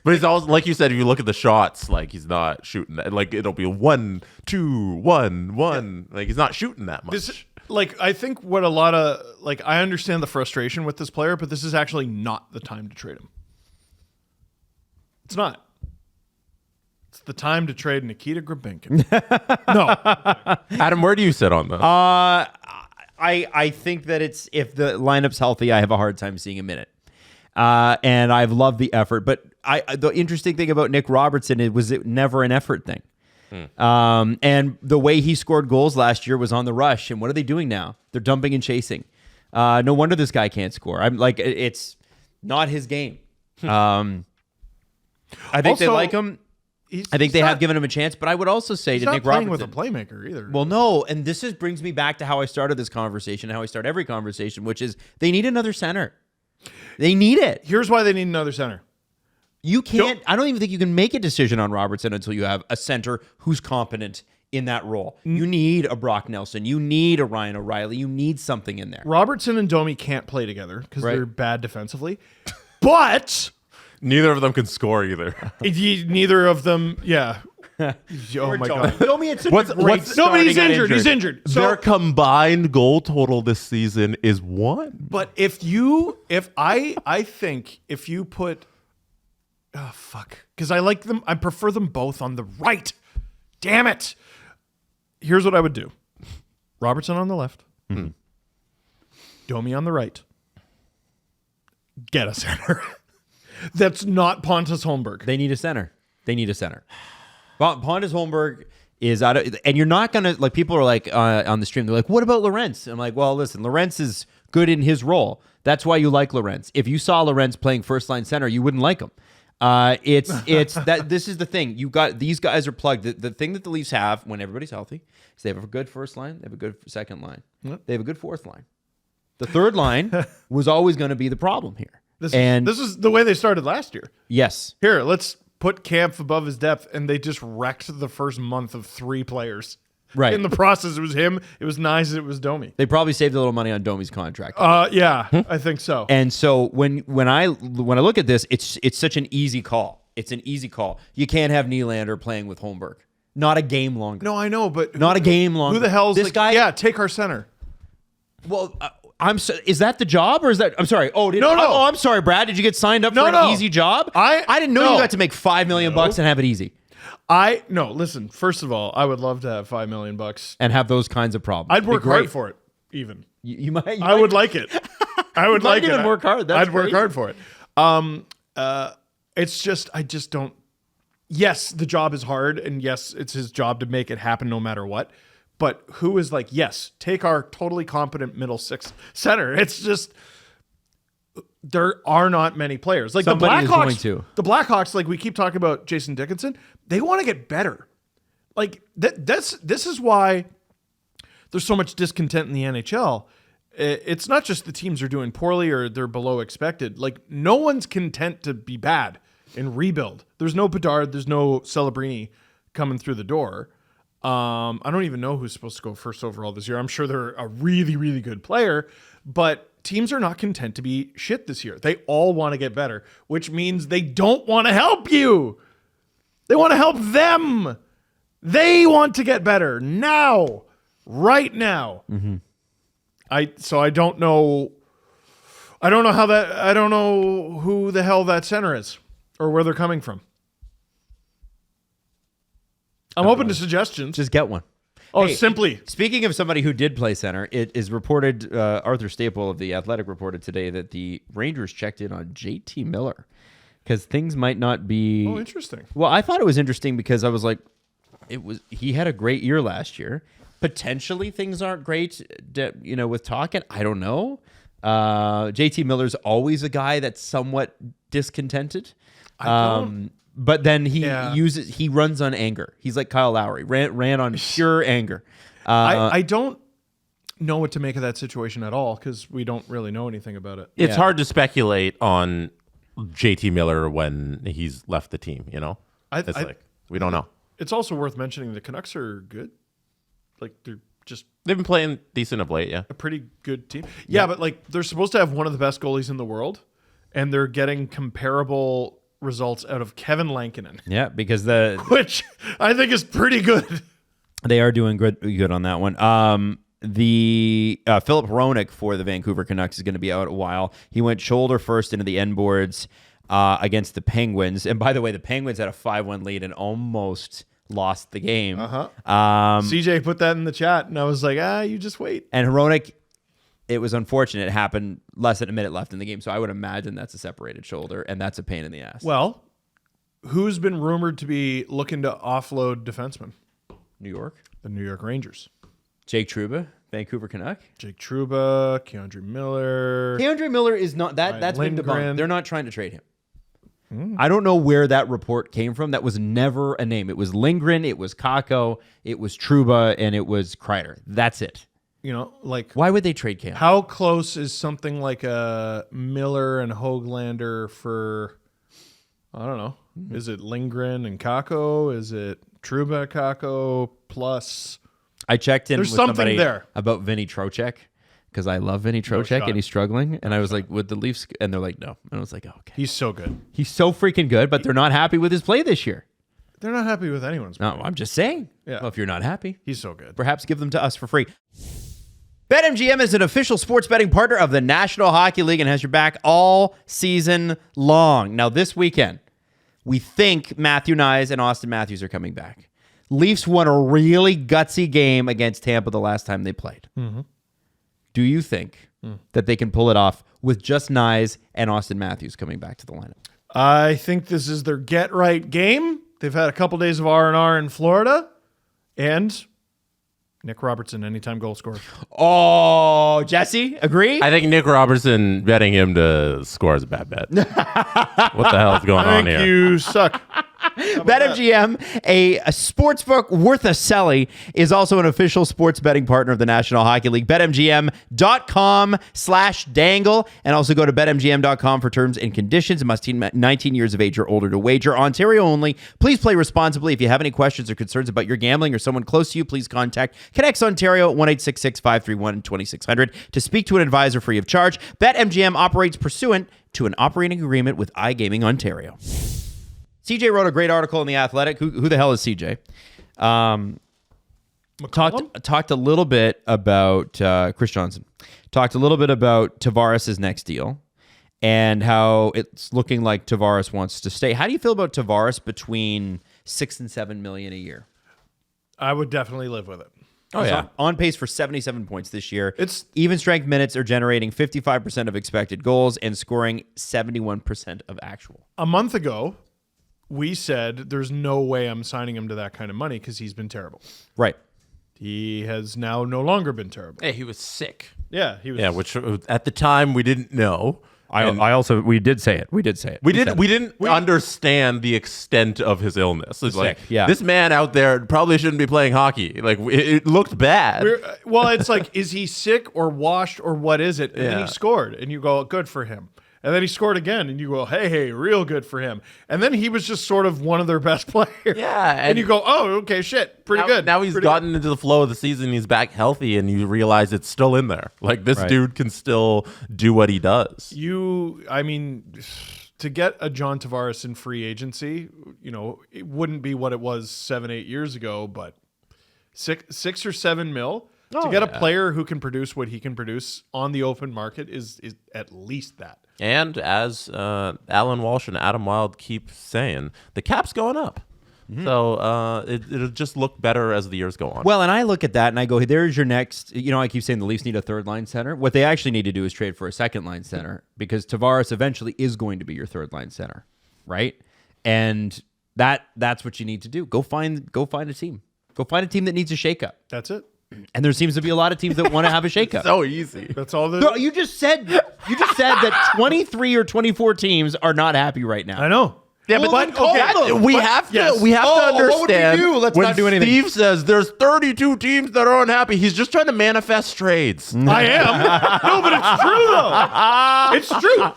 But he's always, like you said, if you look at the shots, like he's not shooting that. Like it'll be 1, 2, 1, 1. Like he's not shooting that much. I think what a lot of I understand the frustration with this player, but this is actually not the time to trade him. It's not. It's the time to trade Nikita Grabinkin. No, Adam, where do you sit on this? I think that if the lineup's healthy, I have a hard time seeing him in it. And I've loved the effort, but the interesting thing about Nick Robertson was it never an effort thing. And the way he scored goals last year was on the rush. And what are they doing now? They're dumping and chasing. No wonder this guy can't score. I'm like, it's not his game. I think Also, they like him. I think they have given him a chance, but I would also say to Nick Robertson, with a playmaker either. well, no, and this brings me back to how I started this conversation, how I start every conversation, which is they need another center. They need it. Here's why they need another center. You can't. I don't even think you can make a decision on Robertson until you have a center who's competent in that role. You need a Brock Nelson. You need a Ryan O'Reilly. You need something in there. Robertson and Domi can't play together because they're bad defensively. But Neither of them can score either. neither of them, yeah. Oh my God. Domi had such a great No, start. but he's injured. He's injured. So, Their combined goal total this season is 1. but I think if you put, because I like them, I prefer them both on the right. Damn it. Here's what I would do. Robertson on the left. Domi on the right. Get a center. That's not Pontus Holmberg. They need a center. Pontus Holmberg is out of, and you're not gonna like. People are like on the stream. They're like, "What about Lorentz?" I'm like, "Well, listen, Lorentz is good in his role. That's why you like Lorentz. If you saw Lorentz playing first line center, you wouldn't like him. It's that this is the thing. You got these guys are plugged. The thing that the Leafs have when everybody's healthy is they have a good first line, they have a good second line, they have a good fourth line. The third line was always going to be the problem here. This is the way they started last year. Yes. Here, let's put Kampf above his depth, and they just wrecked the first month of 3 players. Right. In the process, it was him, it was Nyes, it was Domi. They probably saved a little money on Domi's contract. Yeah, I think so. And so when I look at this, it's such an easy call. It's an easy call. You can't have Nylander playing with Holmberg. Not a game longer. No, I know, but Not a game longer. Who the hell's this guy? Yeah, take our center. Well, is that the job or is that? I'm sorry. No. Oh, I'm sorry, Brad. Did you get signed up for an easy job? I didn't know you got to make $5 million and have it easy Listen. First of all, I would love to have $5 million and have those kinds of problems. I'd work hard for it. Even you might. I would like it. I would like even it. work hard. That's I'd work hard for it. It's just I just don't. Yes, the job is hard, and yes, it's his job to make it happen no matter what. But who is like, yes, take our totally competent middle six center. It's just there are not many players. Like Somebody is the Blackhawks. going to. The Blackhawks, like we keep talking about Jason Dickinson, they want to get better. Like this is why there's so much discontent in the NHL. It's not just the teams are doing poorly or they're below expected. Like no one's content to be bad and rebuild. There's no Bedard, there's no Celebrini coming through the door. I don't even know who's supposed to go first overall this year. I'm sure they're a really, really good player, but teams are not content to be shit this year. They all want to get better, which means they don't want to help you. They want to help them. They want to get better now, right now. So I don't know. I don't know I don't know who the hell that center is or where they're coming from. I'm open to suggestions. Just get one. Oh, Hey, simply. Speaking of somebody who did play center, it is reported, Arthur Staple of The Athletic reported today that the Rangers checked in on JT Miller because things might not be... Oh, interesting. Well, I thought it was interesting because I was like, he had a great year last year. Potentially things aren't great, with Tocchet. I don't know. JT Miller's always a guy that's somewhat discontented. But then he runs on anger. He's like Kyle Lowry, ran on pure anger. I don't know what to make of that situation at all because we don't really know anything about it. It's hard to speculate on JT Miller when he's left the team, we don't know. It's also worth mentioning the Canucks are good. Like, they're just They've been playing decent of late, yeah. a pretty good team. Yeah, but like they're supposed to have one of the best goalies in the world, and they're getting comparable results out of Kevin Lankinen, Yeah, because which I think is pretty good. they are doing good on that one. The Philip Hronek for the Vancouver Canucks is going to be out a while. He went shoulder first into the end boards against the Penguins. And by the way, the Penguins had a 5-1 lead and almost lost the game. CJ put that in the chat, and I was like, you just wait. And Hronek, it was unfortunate. It happened less than a minute left in the game. So I would imagine that's a separated shoulder, and that's a pain in the ass. Well, who's been rumored to be looking to offload defensemen? New York. The New York Rangers. Jake Trouba, Vancouver Canuck. Jake Trouba, Keandre Miller. Keandre Miller is not that. That's been Lindgren. debunked. They're not trying to trade him. I don't know where that report came from. That was never a name. It was Lindgren, it was Kakko, it was Trouba, and it was Kreider. That's it. Like, Why would they trade Cam? how close is something like a Miller and Höglander for, I don't know, is it Lindgren and Kakko? Is it Trouba, Kakko plus? I checked in There's with something somebody there. about Vinny Trocheck because I love Vinny Trocheck shot. and he's struggling. And I was like, would the Leafs? And they're like, no. And I was like, oh, okay. He's so good. He's so freaking good, but they're not happy with his play this year. They're not happy with anyone's play. No, I'm just saying. Yeah. Well, if you're not happy, He's so good. perhaps give them to us for free. BetMGM is an official sports betting partner of the National Hockey League and has your back all season long. Now, this weekend, we think Matthew Nyes and Austin Matthews are coming back. Leafs won a really gutsy game against Tampa the last time they played. Do you think that they can pull it off with just Nyes and Austin Matthews coming back to the lineup? I think this is their get right game. They've had a couple days of R&R in Florida, and Nick Robertson, anytime goal scorer. Oh, Jesse, agree? I think Nick Robertson betting him to score is a bad bet. What the hell is going on Thank here? you suck. BetMGM, a sports book worth a selly, is also an official sports betting partner of the National Hockey League. BetMGM.com/dangle. And also go to BetMGM.com for terms and conditions. It must be 19 years of age or older to wager. Ontario only. Please play responsibly. If you have any questions or concerns about your gambling or someone close to you, please contact Connects Ontario at 1-866-531-2600 to speak to an advisor free of charge. BetMGM operates pursuant to an operating agreement with iGaming Ontario. CJ wrote a great article in The Athletic. Who the hell is CJ? Talked a little bit about Chris Johnson. Talked a little bit about Tavares' next deal and how it's looking like Tavares wants to stay. How do you feel about Tavares between $6 and $7 million a year? I would definitely live with it. Oh, yeah. On pace for 77 points this year. It's even strength minutes are generating 55% of expected goals and scoring 71% of actual. A month ago, we said there's no way I'm signing him to that kind of money because he's been terrible. Right. He has now no longer been terrible. Hey, he was sick. Yeah, he was. Yeah, which at the time we didn't know. We did say it. We didn't understand the extent of his illness. It's like, yeah. This man out there probably shouldn't be playing hockey. Like, it looked bad. Well, it's like, is he sick or washed or what is it? And then Yeah. he scored, and you go, good for him. And then he scored again, and you go, hey, real good for him. And then he was just sort of one of their best players. Yeah, and you go, oh, okay, shit, pretty good. Now he's gotten into the flow of the season. He's back healthy, and you realize it's still in there. Like, this dude can still do what he does. To get a John Tavares in free agency, it wouldn't be what it was 7-8 years ago, but six or 7 mil to get a player who can produce what he can produce on the open market is at least that. And as Alan Walsh and Adam Wilde keep saying, the cap's going up. So it'll just look better as the years go on. Well, and I look at that and I go, hey, there's your next, I keep saying the Leafs need a third line center. What they actually need to do is trade for a second line center because Tavares eventually is going to be your third line center, right? And that's what you need to do. Go find a team. Go find a team that needs a shakeup. That's it. And there seems to be a lot of teams that want to have a shakeup. So easy. That's all. No, you just said that 23 or 24 teams are not happy right now. I know. Yeah, Well, but then call them. we have to Yes. we have to What would we understand. do? Let's when not do anything. Steve says there's 32 teams that are unhappy, he's just trying to manifest trades. I am. No, but it's true though. It's true.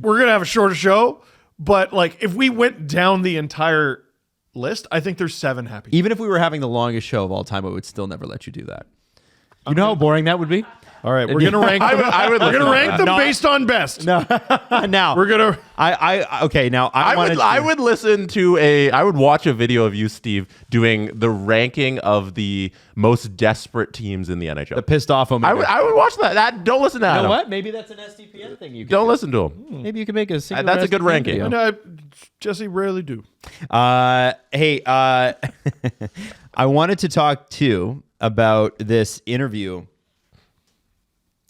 We're gonna have a shorter show, but like if we went down the entire list, I think there's 7 happy. Even if we were having the longest show of all time, I would still never let you do that. You know how boring that would be? All right, we're gonna rank them. We're gonna rank them based on best. No, now We're gonna. okay. Now I would listen to I would watch a video of you, Steve, doing the ranking of the most desperate teams in the NHL. the pissed off. I would watch that. Don't listen to You Adam. know what? Maybe that's an SDPN thing. You can Don't listen to him. Maybe you can make a. That's a good ranking. And I, Jesse, rarely do. Hey, I wanted to talk too about this interview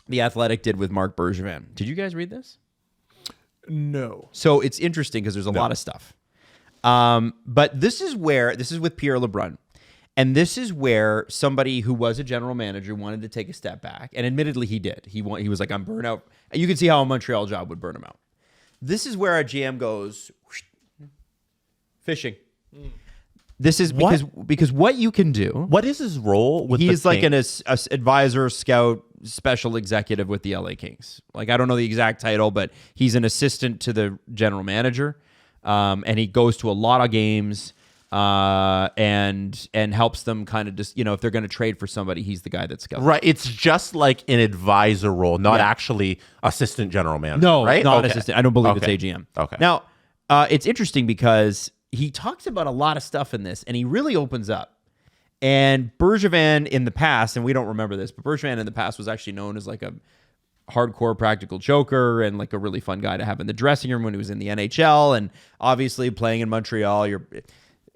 The Athletic did with Marc Bergevin. Did you guys read this? No. So it's interesting because there's a lot of stuff. But this is with Pierre LeBrun. And this is where somebody who was a general manager wanted to take a step back. And admittedly, he did. He was like, I'm burnt out. You can see how a Montreal job would burn him out. This is where our GM goes, fishing. This is because what you can do. What is his role with He's the like Kings? an advisor, scout, special executive with the LA Kings. Like, I don't know the exact title, but he's an assistant to the general manager. And he goes to a lot of games and helps them kind of just, if they're going to trade for somebody, he's the guy that scouts. Right. It's just like an advisor role, not actually assistant general manager. No, right? not an assistant. I don't believe it's AGM. Okay. Now, it's interesting because he talks about a lot of stuff in this, and he really opens up. And Bergevin in the past, and we don't remember this, but Bergevin in the past was actually known as like a hardcore practical joker and like a really fun guy to have in the dressing room when he was in the NHL. And obviously playing in Montreal,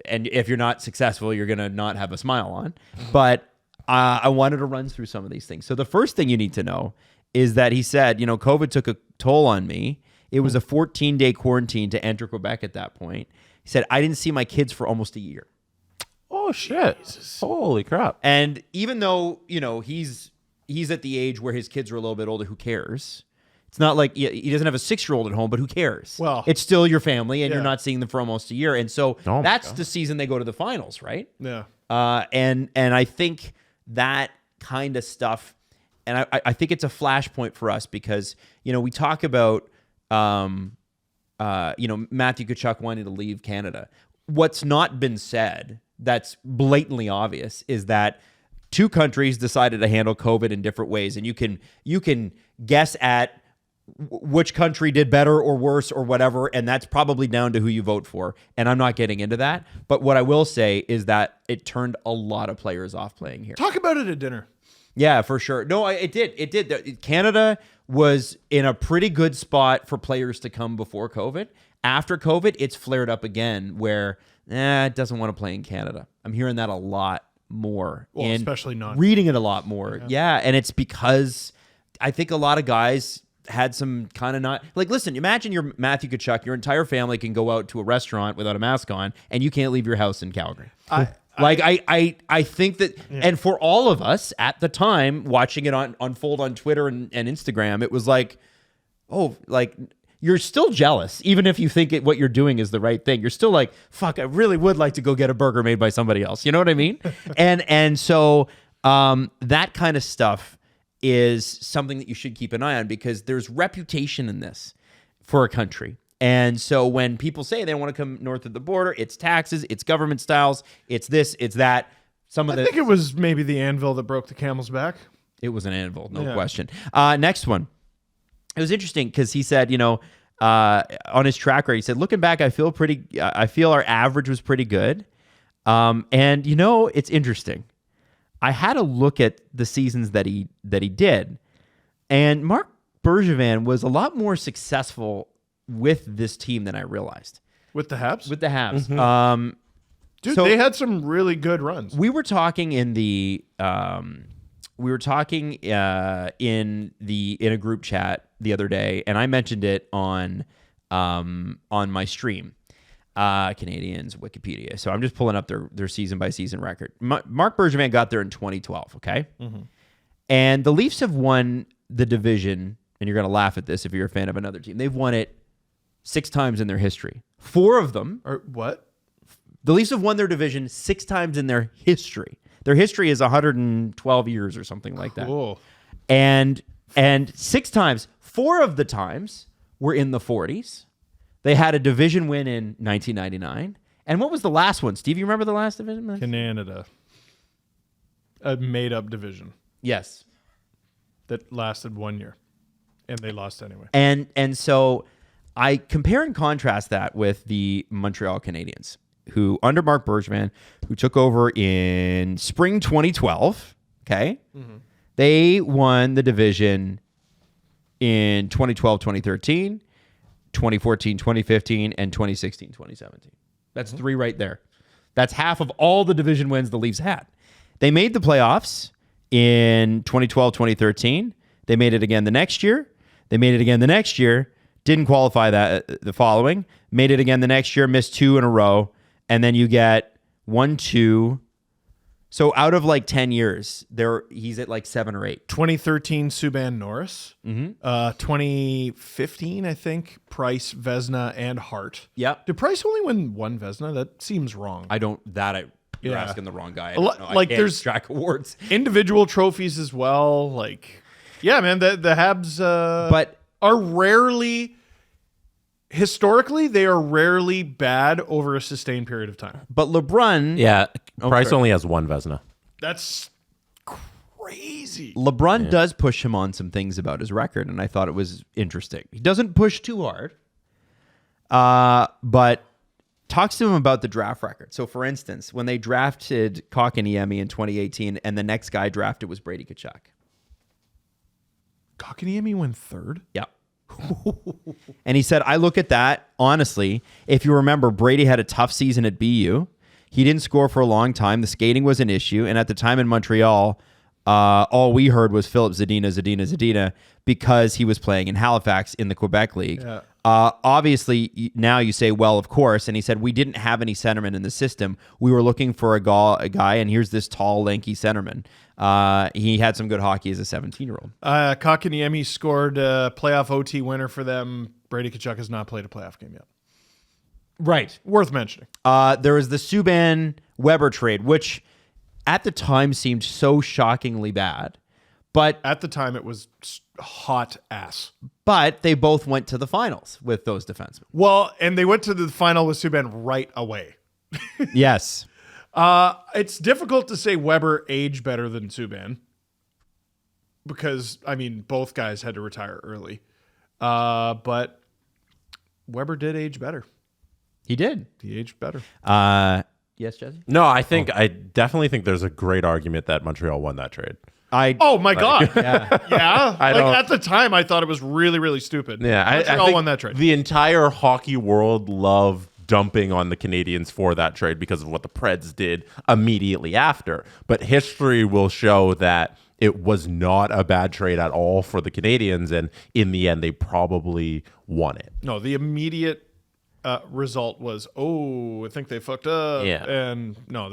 and if you're not successful, you're going to not have a smile on. But I wanted to run through some of these things. So the first thing you need to know is that he said, COVID took a toll on me. It was a 14-day quarantine to enter Quebec at that point. He said, I didn't see my kids for almost a year. Oh, shit. Holy crap. And even though, he's at the age where his kids are a little bit older, who cares? It's not like he doesn't have a 6-year-old at home, but who cares? Well, it's still your family, and you're not seeing them for almost a year. And so that's the season they go to the finals, right? Yeah. And I think that kind of stuff, and I think it's a flashpoint for us because, we talk about, Matthew Tkachuk wanting to leave Canada. What's not been said that's blatantly obvious is that 2 countries decided to handle COVID in different ways, and you can guess at which country did better or worse or whatever, and that's probably down to who you vote for. And I'm not getting into that, but what I will say is that it turned a lot of players off playing here. Talk about it at dinner. Yeah, for sure. No, it did. It did. Canada was in a pretty good spot for players to come before COVID. After COVID, it's flared up again where it doesn't want to play in Canada. I'm hearing that a lot more. Well, and especially not. reading it a lot more. Yeah, and it's because I think a lot of guys had some kind of not like, listen, imagine you're Matthew Tkachuk, your entire family can go out to a restaurant without a mask on and you can't leave your house in Calgary. I think that, and for all of us at the time watching it unfold on Twitter and Instagram, it was like, you're still jealous, even if you think what you're doing is the right thing. You're still like, fuck, I really would like to go get a burger made by somebody else. You know what I mean? and so that kind of stuff, is something that you should keep an eye on because there's reputation in this for a country. And so when people say they want to come north of the border, it's taxes, it's government styles, it's this, it's that. I think it was maybe the anvil that broke the camel's back. It was an anvil, no question. Next one. It was interesting because he said, on his track record, he said, looking back, I feel our average was pretty good. And it's interesting. I had a look at the seasons that he did, and Marc Bergevin was a lot more successful with this team than I realized. With the Habs? With the Habs. Mm-hmm. Dude, they had some really good runs. We were talking in the in a group chat the other day, and I mentioned it on my stream. Canadians Wikipedia. So I'm just pulling up their season by season record. Marc Bergevin got there in 2012. Okay, and the Leafs have won the division, and you're going to laugh at this if you're a fan of another team. They've won it 6 times in their history. 4 of them. Or what? The Leafs have won their division 6 times in their history. Their history is 112 years or something like that. Cool. And 6 times, 4 of the times were in the 40s. They had a division win in 1999. And what was the last one? Steve, you remember the last division? Canada. A made-up division Yes. that lasted 1 year. And they lost anyway. And so I compare and contrast that with the Montreal Canadiens, who under Marc Bergevin, who took over in spring 2012, okay? Mm-hmm. They won the division in 2012, 2013, 2014, 2015, and 2016, 2017. That's 3 right there. That's half of all the division wins the Leafs had. They made the playoffs in 2012, 2013. They made it again the next year. They made it again the next year. Didn't qualify that the following. Made it again the next year. Missed 2 in a row. And then you get 1, 2. So out of like 10 years, he's at like 7 or 8. 2013, Subban Norris. 2015, I think, Price, Vezina, and Hart. Yep. Did Price only win 1 Vezina? That seems wrong. You're asking the wrong guy. There's track awards. Individual trophies as well. Like, yeah, man, the Habs but are rarely... Historically, they are rarely bad over a sustained period of time. But LeBron... Yeah, Price only has 1 Vezina. That's crazy. LeBron does push him on some things about his record, and I thought it was interesting. He doesn't push too hard, but talks to him about the draft record. So, for instance, when they drafted Kotkaniemi in 2018, and the next guy drafted was Brady Tkachuk. Kotkaniemi went 3rd? Yeah. And he said, I look at that, honestly, if you remember, Brady had a tough season at BU. He didn't score for a long time. The skating was an issue. And at the time in Montreal, all we heard was Philip Zadina, because he was playing in Halifax in the Quebec League. Yeah. Obviously, now you say, well, of course. And he said, we didn't have any centerman in the system. We were looking for a guy, and here's this tall, lanky centerman. He had some good hockey as a 17-year-old. Kotkaniemi scored a playoff OT winner for them. Brady Tkachuk has not played a playoff game yet. Right. Worth mentioning. There was the Subban-Weber trade, which at the time seemed so shockingly bad. But at the time, it was hot ass. But they both went to the finals with those defensemen. Well, and they went to the final with Subban right away. Yes. It's difficult to say Weber aged better than Subban because, I mean, both guys had to retire early. But Weber did age better. He did. He aged better. Yes, Jesse? No, I definitely think there's a great argument that Montreal won that trade. Oh my God! Yeah, yeah. At the time, I thought it was really, really stupid. Yeah, Montreal I think won that trade. The entire hockey world loved dumping on the Canadians for that trade because of what the Preds did immediately after. But history will show that it was not a bad trade at all for the Canadians, and in the end, they probably won it. No, the immediate result was, I think they fucked up. Yeah, and no,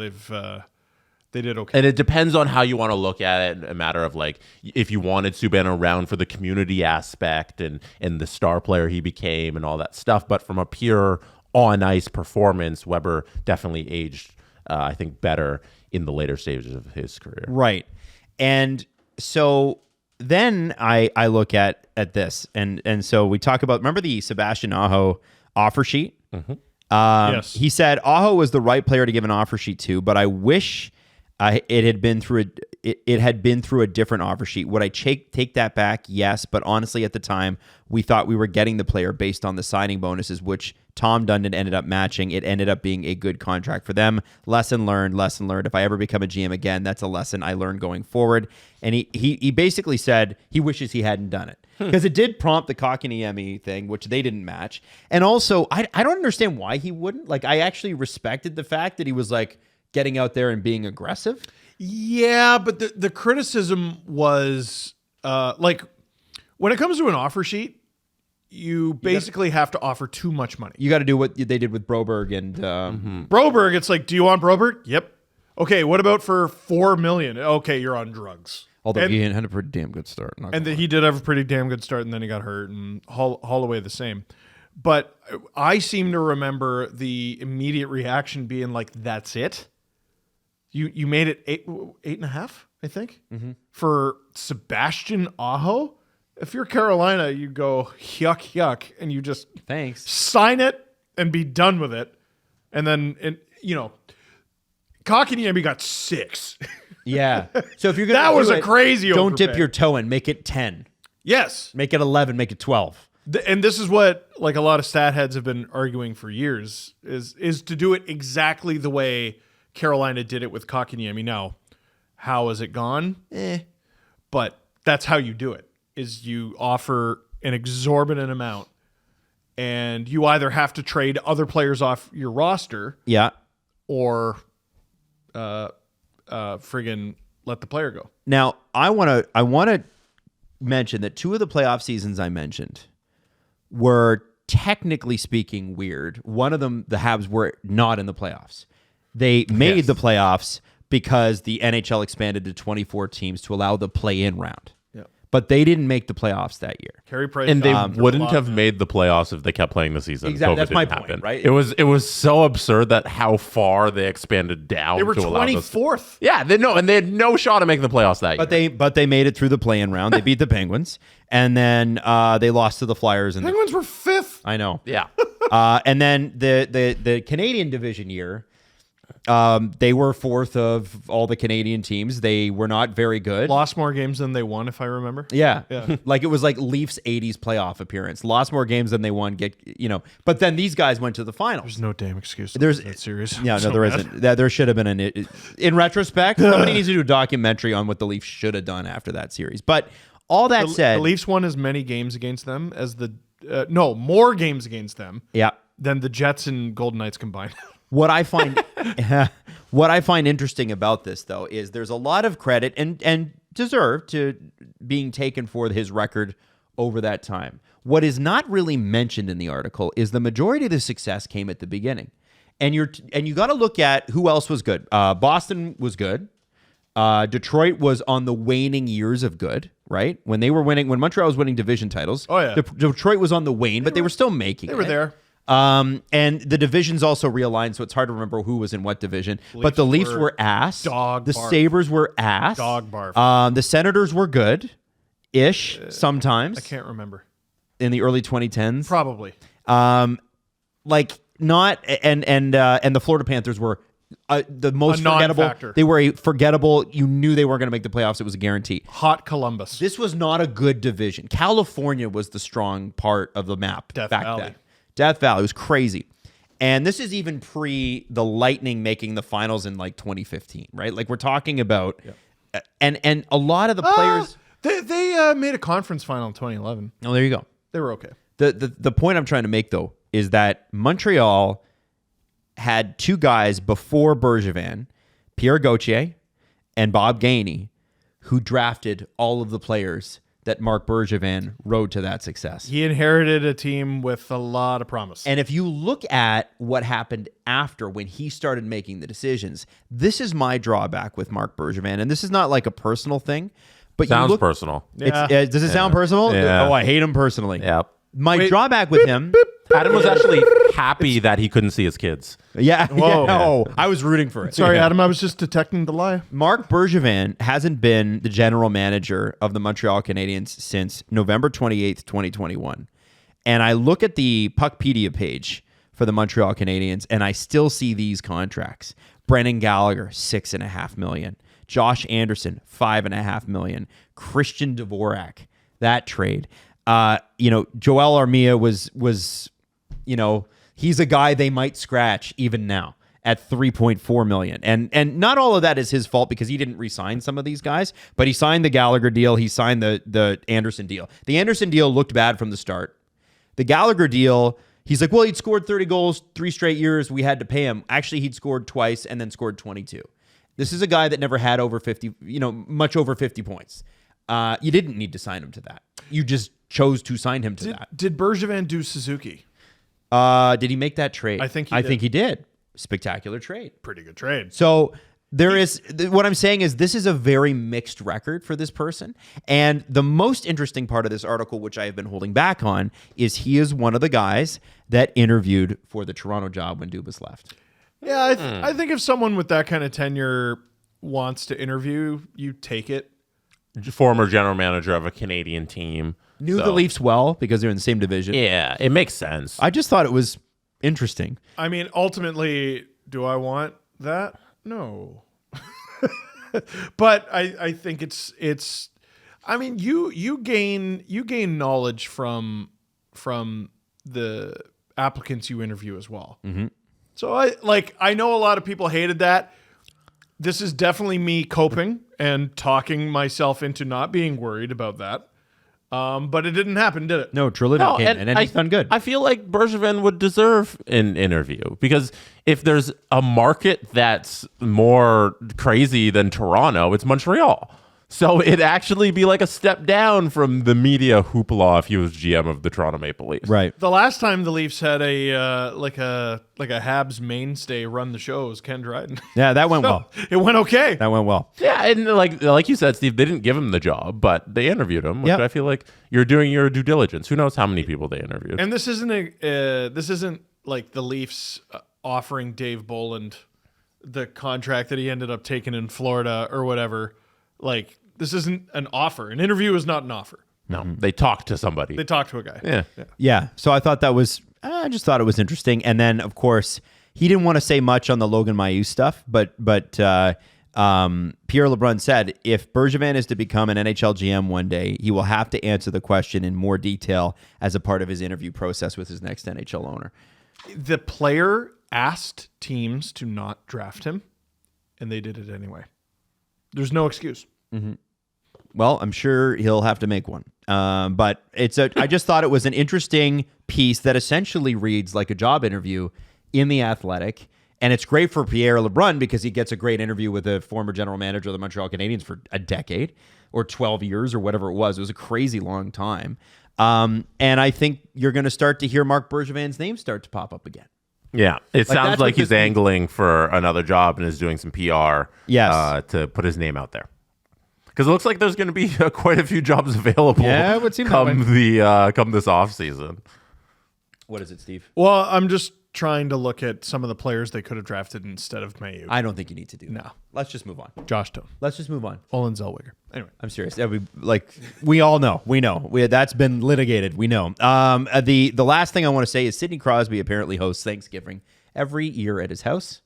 they did okay. And it depends on how you want to look at it. A matter of like, if you wanted Subban around for the community aspect and the star player he became and all that stuff. But from a pure on-ice performance, Weber definitely aged, I think, better in the later stages of his career. Right. And so then I look at this, and so we talk about, remember the Sebastian Aho offer sheet? Yes. He said Aho was the right player to give an offer sheet to, but I wish it had been through a different offer sheet. Would I take that back? Yes, but honestly, at the time, we thought we were getting the player based on the signing bonuses, which Tom Dundon ended up matching. It ended up being a good contract for them. Lesson learned. If I ever become a GM again, that's a lesson I learned going forward. And he basically said he wishes he hadn't done it because it did prompt the Kotkaniemi thing, which they didn't match. And also, I don't understand why he wouldn't. Like, I actually respected the fact that he was like getting out there and being aggressive. Yeah, but the criticism was like when it comes to an offer sheet, you basically have to offer too much money. You got to do what they did with Broberg and Broberg. It's like, do you want Broberg? Yep. Okay, what about for $4 million? Okay, you're on drugs. Although he had a pretty damn good start. He did have a pretty damn good start, and then he got hurt, and Holloway the same. But I seem to remember the immediate reaction being like, "That's it." You made it 8.5, I think, for Sebastian Aho. If you're Carolina, you go yuck, and you just thanks sign it and be done with it, and then Kotkaniemi got 6. Yeah. So if you're gonna that was a it, crazy. Don't overpay. dip your toe in. Make it 10. Yes. Make it 11. Make it 12. And this is what like a lot of stat heads have been arguing for years is to do it exactly the way Carolina did it with Kotkaniemi. Now, how has it gone? But that's how you do it. Is you offer an exorbitant amount, and you either have to trade other players off your roster, Yeah. or friggin' let the player go. Now, I want to mention that 2 of the playoff seasons I mentioned were technically speaking weird. One of them, the Habs were not in the playoffs. They made the playoffs because the NHL expanded to 24 teams to allow the play-in round. But they didn't make the playoffs that year. Carey Price, and they wouldn't have made the playoffs if they kept playing the season. Exactly, COVID that's my didn't point, happen. right? It was so absurd that how far they expanded down. they were to allow this. 24th. Yeah, and they had no shot at making the playoffs that year. But they made it through the play-in round. They beat the Penguins, and then they lost to the Flyers. And Penguins were 5th. I know. Yeah. And then the Canadian division year, they were 4th of all the Canadian teams. They were not very good. Lost more games than they won, if I remember. Yeah. Like it was like Leafs 80s playoff appearance. Lost more games than they won. But then these guys went to the finals. There's no damn excuse. There's that series. Yeah, no, there isn't. There should have been in retrospect, somebody needs to do a documentary on what the Leafs should have done after that series. But all that said, the Leafs won as many games against them as more games against them. Yeah. Than the Jets and Golden Knights combined. What I find interesting about this, though, is there's a lot of credit and deserved to being taken for his record over that time. What is not really mentioned in the article is the majority of the success came at the beginning, and you got to look at who else was good. Boston was good. Detroit was on the waning years of good, right? When Montreal was winning division titles. Oh yeah, Detroit was on the wane, but they were still making. They were there. And the divisions also realigned, so it's hard to remember who was in what division. But the Leafs were ass. The barf. Sabres were ass. Dog barf. The Senators were good-ish sometimes. I can't remember. In the early 2010s. Probably. Like not, and the Florida Panthers were the most forgettable. Non-factor. They were a forgettable. You knew they weren't going to make the playoffs. It was a guarantee. Hot Columbus. This was not a good division. California was the strong part of the map Death back Valley. then. Death Valley. It was crazy. And this is even pre the Lightning making the finals in like 2015, right? Like we're talking about, and a lot of the players. They made a conference final in 2011. Oh, there you go. They were okay. The point I'm trying to make, though, is that Montreal had 2 guys before Bergevin, Pierre Gauthier and Bob Gainey, who drafted all of the players that Marc Bergevin rode to that success. He inherited a team with a lot of promise. And if you look at what happened after when he started making the decisions, this is my drawback with Marc Bergevin. And this is not like a personal thing. But Sounds personal. Does it sound personal? Yeah. Oh, I hate him personally. Yep. My drawback with him Adam was actually happy that he couldn't see his kids. Yeah. Whoa. No, I was rooting for it. Sorry, Adam. I was just detecting the lie. Marc Bergevin hasn't been the general manager of the Montreal Canadiens since November 28th, 2021. And I look at the Puckpedia page for the Montreal Canadiens, and I still see these contracts. Brendan Gallagher, $6.5 million. Josh Anderson, $5.5 million. Christian Dvorak, that trade. Joel Armia was, he's a guy they might scratch even now at $3.4 million. And not all of that is his fault because he didn't re-sign some of these guys, but he signed the Gallagher deal. He signed the Anderson deal. The Anderson deal looked bad from the start. The Gallagher deal, he's like, well, he'd scored 30 goals 3 straight years. We had to pay him. Actually, he'd scored twice and then scored 22. This is a guy that never had over 50, much over 50 points. You didn't need to sign him to that. You just chose to sign him to that. Did Bergevin do Suzuki? Did he make that trade? I think he did. Spectacular trade. Pretty good trade. So what I'm saying is this is a very mixed record for this person. And the most interesting part of this article, which I have been holding back on, is he is one of the guys that interviewed for the Toronto job when Dubas left. Yeah, I think if someone with that kind of tenure wants to interview, you take it. Former general manager of a Canadian team. Knew the Leafs well because they're in the same division. Yeah, it makes sense. I just thought it was interesting. I mean, ultimately, do I want that? No. But I think it's I mean, you gain knowledge from the applicants you interview as well. Mm-hmm. So I know a lot of people hated that. This is definitely me coping and talking myself into not being worried about that. But it didn't happen, did it? No, Treliving came in and he's done good. I feel like Bergevin would deserve an interview because if there's a market that's more crazy than Toronto, it's Montreal. So it'd actually be like a step down from the media hoopla if he was GM of the Toronto Maple Leafs. Right. The last time the Leafs had a like a Habs mainstay run the show was Ken Dryden. Yeah, that went well. It went okay. That went well. Yeah, and like you said, Steve, they didn't give him the job, but they interviewed him, which I feel like you're doing your due diligence. Who knows how many people they interviewed? And this isn't like the Leafs offering Dave Bolland the contract that he ended up taking in Florida or whatever. Like, this isn't an offer. An interview is not an offer. No, they talked to somebody. They talked to a guy. Yeah. So I thought I just thought it was interesting. And then, of course, he didn't want to say much on the Logan Mailloux stuff, but Pierre LeBrun said if Bergevin is to become an NHL GM one day, he will have to answer the question in more detail as a part of his interview process with his next NHL owner. The player asked teams to not draft him, and they did it anyway. There's no excuse. Mm-hmm. Well, I'm sure he'll have to make one. But I just thought it was an interesting piece that essentially reads like a job interview in The Athletic. And it's great for Pierre LeBrun because he gets a great interview with a former general manager of the Montreal Canadiens for a decade or 12 years or whatever it was. It was a crazy long time. And I think you're going to start to hear Marc Bergevin's name start to pop up again. Yeah, it sounds that's like what he's this means. angling for another job and is doing some PR to put his name out there. Because it looks like there's going to be quite a few jobs available Yeah, it would seem that come this offseason. What is it, Steve? Well, I'm just trying to look at some of the players they could have drafted instead of Mailloux. I don't think you need to do that. No. Let's just move on. Josh Tone. Let's just move on. Olin Zellweger. Anyway. I'm serious. We all know. We know. That's been litigated. We know. The last thing I want to say is Sidney Crosby apparently hosts Thanksgiving every year at his house.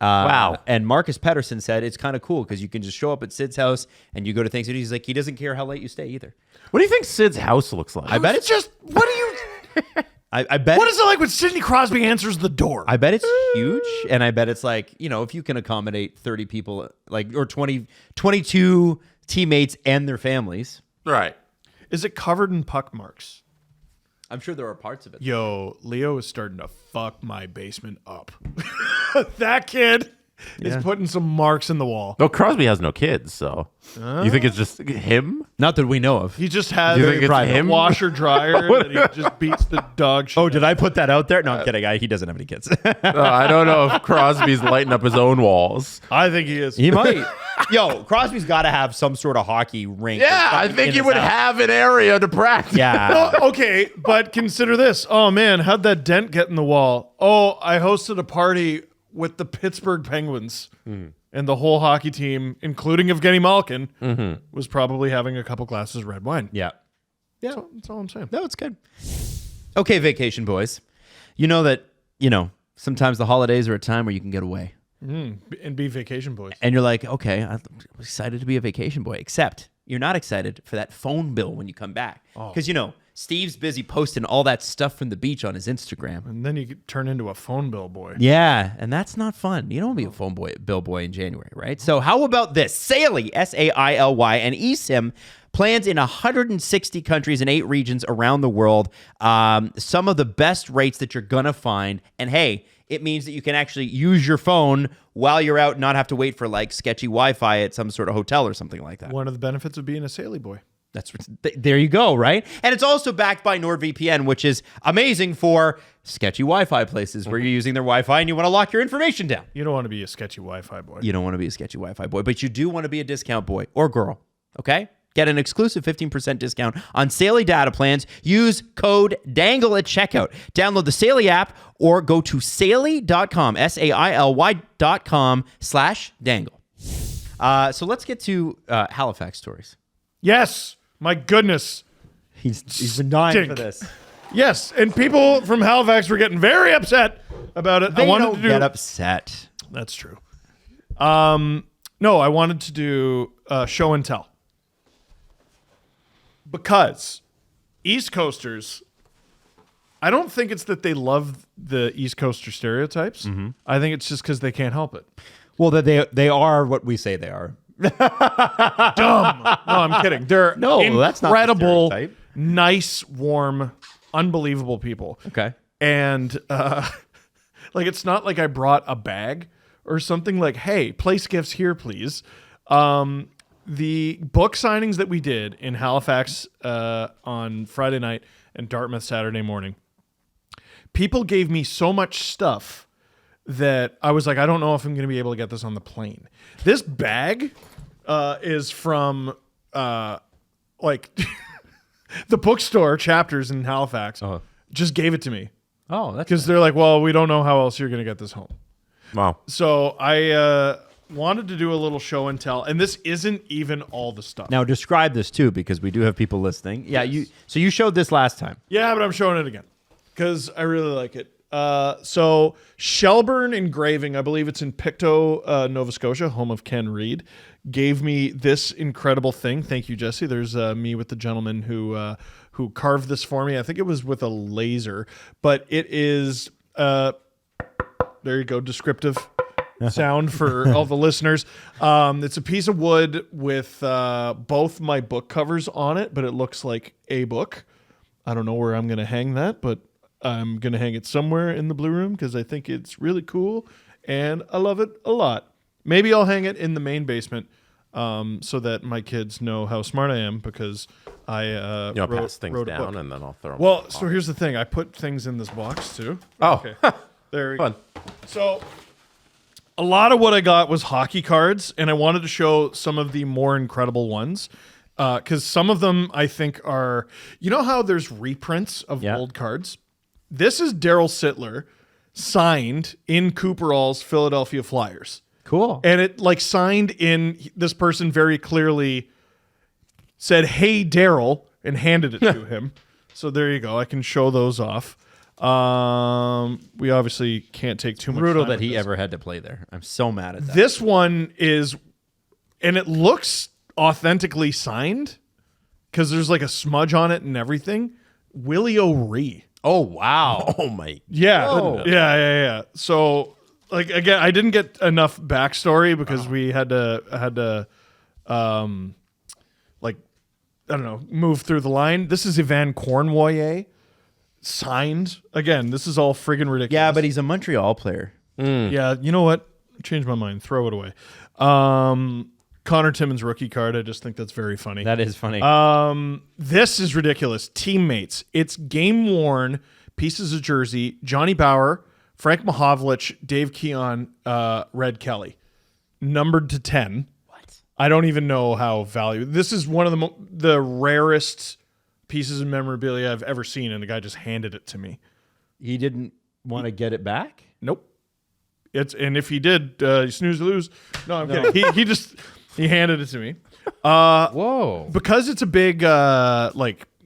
Wow. And Marcus Pettersson said it's kind of cool because you can just show up at Sid's house and you go to Thanksgiving. He's like, he doesn't care how late you stay either. What do you think Sid's house looks like? I bet it's just, what do you, I bet. what is it like when Sidney Crosby answers the door? I bet it's huge, and I bet it's like, if you can accommodate 30 people, or 22 teammates and their families. Right. Is it covered in puck marks? I'm sure there are parts of it. Yo, Leo is starting to fuck my basement up. That kid. is putting some marks in the wall. No, Crosby has no kids, so you think it's just him? Not that we know of. He just has You think it's a him? washer dryer that he just beats the dog shit. Oh, did I put that out there? No, I'm kidding. He doesn't have any kids. I don't know if Crosby's lighting up his own walls. I think he is. He might. Yo, Crosby's got to have some sort of hockey rink. Yeah, I think he would have an area to practice. Yeah. Oh, okay, but consider this. Oh man, how'd that dent get in the wall? Oh, I hosted a party with the Pittsburgh Penguins, and the whole hockey team, including Evgeny Malkin, was probably having a couple glasses of red wine. Yeah. That's all I'm saying. No, it's good. Okay, vacation boys. You know that, sometimes the holidays are a time where you can get away. And be vacation boys. And you're like, okay, I'm excited to be a vacation boy. Except you're not excited for that phone bill when you come back. Because, Steve's busy posting all that stuff from the beach on his Instagram. And then you could turn into a phone bill boy. Yeah, and that's not fun. You don't want to be a phone bill boy in January, right? So how about this? Saily, S-A-I-L-Y, and eSIM plans in 160 countries and 8 regions around the world. Some of the best rates that you're going to find. And hey, it means that you can actually use your phone while you're out and not have to wait for sketchy Wi-Fi at some sort of hotel or something like that. One of the benefits of being a Saily boy. There you go, right? And it's also backed by NordVPN, which is amazing for sketchy Wi-Fi places where you're using their Wi-Fi and you want to lock your information down. You don't want to be a sketchy Wi-Fi boy. You don't want to be a sketchy Wi-Fi boy, but you do want to be a discount boy or girl, okay? Get an exclusive 15% discount on Saily data plans. Use code DANGLE at checkout. Download the Saily app or go to saily.com, SAILY.com/dangle. So let's get to Halifax stories. Yes. My goodness. He's been dying Stink. for this. Yes. And people from Halifax were getting very upset about it. They don't get upset. That's true. No, I wanted to do show and tell. Because East Coasters, I don't think it's that they love the East Coaster stereotypes. I think it's just because they can't help it. Well, they are what we say they are. Dumb. No, I'm kidding. They're that's not the incredible, stereotype. nice, warm, unbelievable people. Okay. And it's not like I brought a bag or something. Like, hey, place gifts here, please. The book signings that we did in Halifax on Friday night and Dartmouth Saturday morning, people gave me so much stuff that I was like, I don't know if I'm going to be able to get this on the plane. This bag is from the bookstore Chapters in Halifax. Just gave it to me. Oh, that's because they're like, well, we don't know how else you're going to get this home. Wow. So I wanted to do a little show and tell, and this isn't even all the stuff. Now describe this too, because we do have people listening. Yeah, Yes. you showed this last time. Yeah, but I'm showing it again because I really like it. So Shelburne Engraving, I believe it's in Pictou, Nova Scotia, home of Ken Reid, gave me this incredible thing. Thank you, Jesse. There's me with the gentleman who carved this for me. I think it was with a laser, but it is there you go, descriptive sound for all the listeners. It's a piece of wood with both my book covers on it, but it looks like a book. I don't know where I'm going to hang that, but I'm going to hang it somewhere in the Blue Room because I think it's really cool and I love it a lot. Maybe I'll hang it in the main basement so that my kids know how smart I am because I pass things wrote a down book. and then I'll throw them. Well, so here's the thing. I put things in this box too. Oh. Okay. There we go. Fun. So a lot of what I got was hockey cards, and I wanted to show some of the more incredible ones because some of them I think are, you know how there's reprints of old cards? This is Daryl Sittler signed in Cooperall's Philadelphia Flyers. Cool. And it signed in, this person very clearly said, "Hey, Daryl," and handed it to him. So there you go. I can show those off. We obviously can't take too much Brutal time that with he this. ever had to play there. I'm so mad at that. This one is, and it looks authentically signed because there's a smudge on it and everything. Willie O'Ree. Oh, wow. Oh my. Yeah. Whoa. Yeah. So again, I didn't get enough backstory because we had to I don't know, move through the line. This is Yvan Cournoyer signed. Again, this is all friggin' ridiculous. Yeah, but he's a Montreal player. Yeah, you know what? changed my mind. Throw it away. Connor Timmins rookie card. I just think that's very funny. That is funny. This is ridiculous. Teammates. It's game worn pieces of jersey. Johnny Bauer, Frank Mahovlich, Dave Keon, Red Kelly, numbered to 10. What? I don't even know how valuable. This is one of the rarest pieces of memorabilia I've ever seen, and the guy just handed it to me. He didn't want to get it back? Nope. And if he did, you snooze or lose. No, I'm kidding. He handed it to me. Whoa. Because it's a big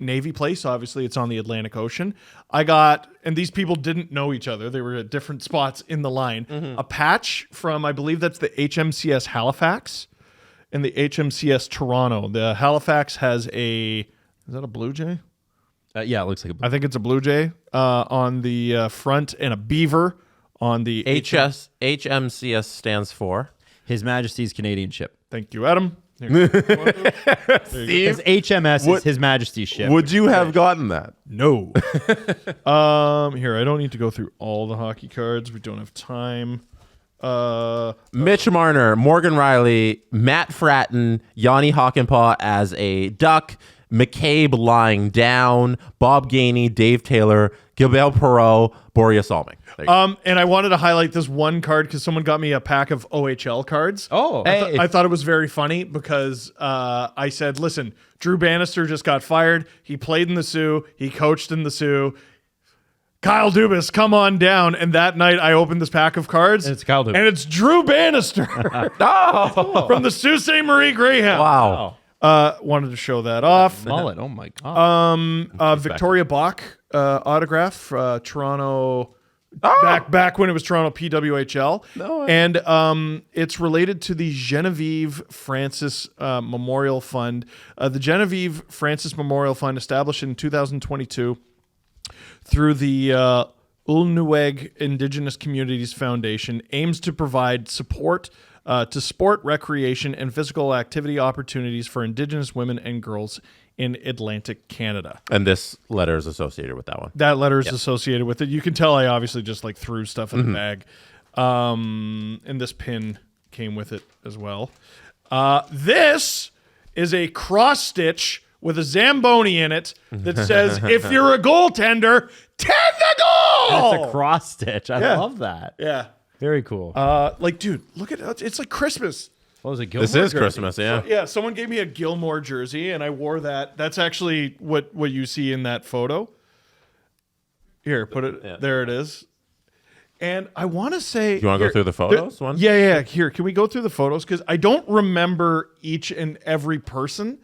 Navy place, obviously it's on the Atlantic Ocean. And these people didn't know each other. They were at different spots in the line. A patch from, I believe that's the HMCS Halifax and the HMCS Toronto. The Halifax has is that a Blue Jay? Yeah, it looks like a I think it's a Blue Jay on the front and a beaver on the HMCS stands for His Majesty's Canadian Ship. Thank you, Adam. Here. Because HMS is His Majesty's ship. Would you have gotten that? No. Here, I don't need to go through all the hockey cards. We don't have time. Mitch Marner, Morgan Riley, Matt Fratton, Yanni Hockenpah as a Duck, McCabe lying down, Bob Gainey, Dave Taylor, Gilbert Perreault, Boreas Alming. And I wanted to highlight this one card because someone got me a pack of OHL cards. Oh. I thought it was very funny because I said, listen, Drew Bannister just got fired. He played in the Sioux. He coached in the Sioux. Kyle Dubas, come on down. And that night I opened this pack of cards. And it's Kyle Dubas. And it's Drew Bannister from the Sault Ste. Marie Greyhound. Wow. Wanted to show that off. Mullet. Oh, my God. Victoria Bach autograph, Toronto, back when it was Toronto PWHL. And it's related to the Genevieve Francis Memorial Fund. The Genevieve Francis Memorial Fund, established in 2022 through the Ulnueg Indigenous Communities Foundation, aims to provide support to sport, recreation, and physical activity opportunities for Indigenous women and girls in Atlantic Canada. And this letter is associated with that one. That letter is associated with it. You can tell I obviously just threw stuff in the bag. And this pin came with it as well. This is a cross stitch with a Zamboni in it that says, if you're a goaltender, tend the goal! That's a cross stitch. I love that. Yeah. Very cool. Dude, look at it. It's like Christmas. What was it, Gilmore? This is jersey? Christmas, yeah. Yeah, someone gave me a Gilmore jersey, and I wore that. That's actually what you see in that photo. Here, put it. Yeah. There it is. And I want to say... You want to go through the photos? Yeah. Here, can we go through the photos? Because I don't remember each and every person.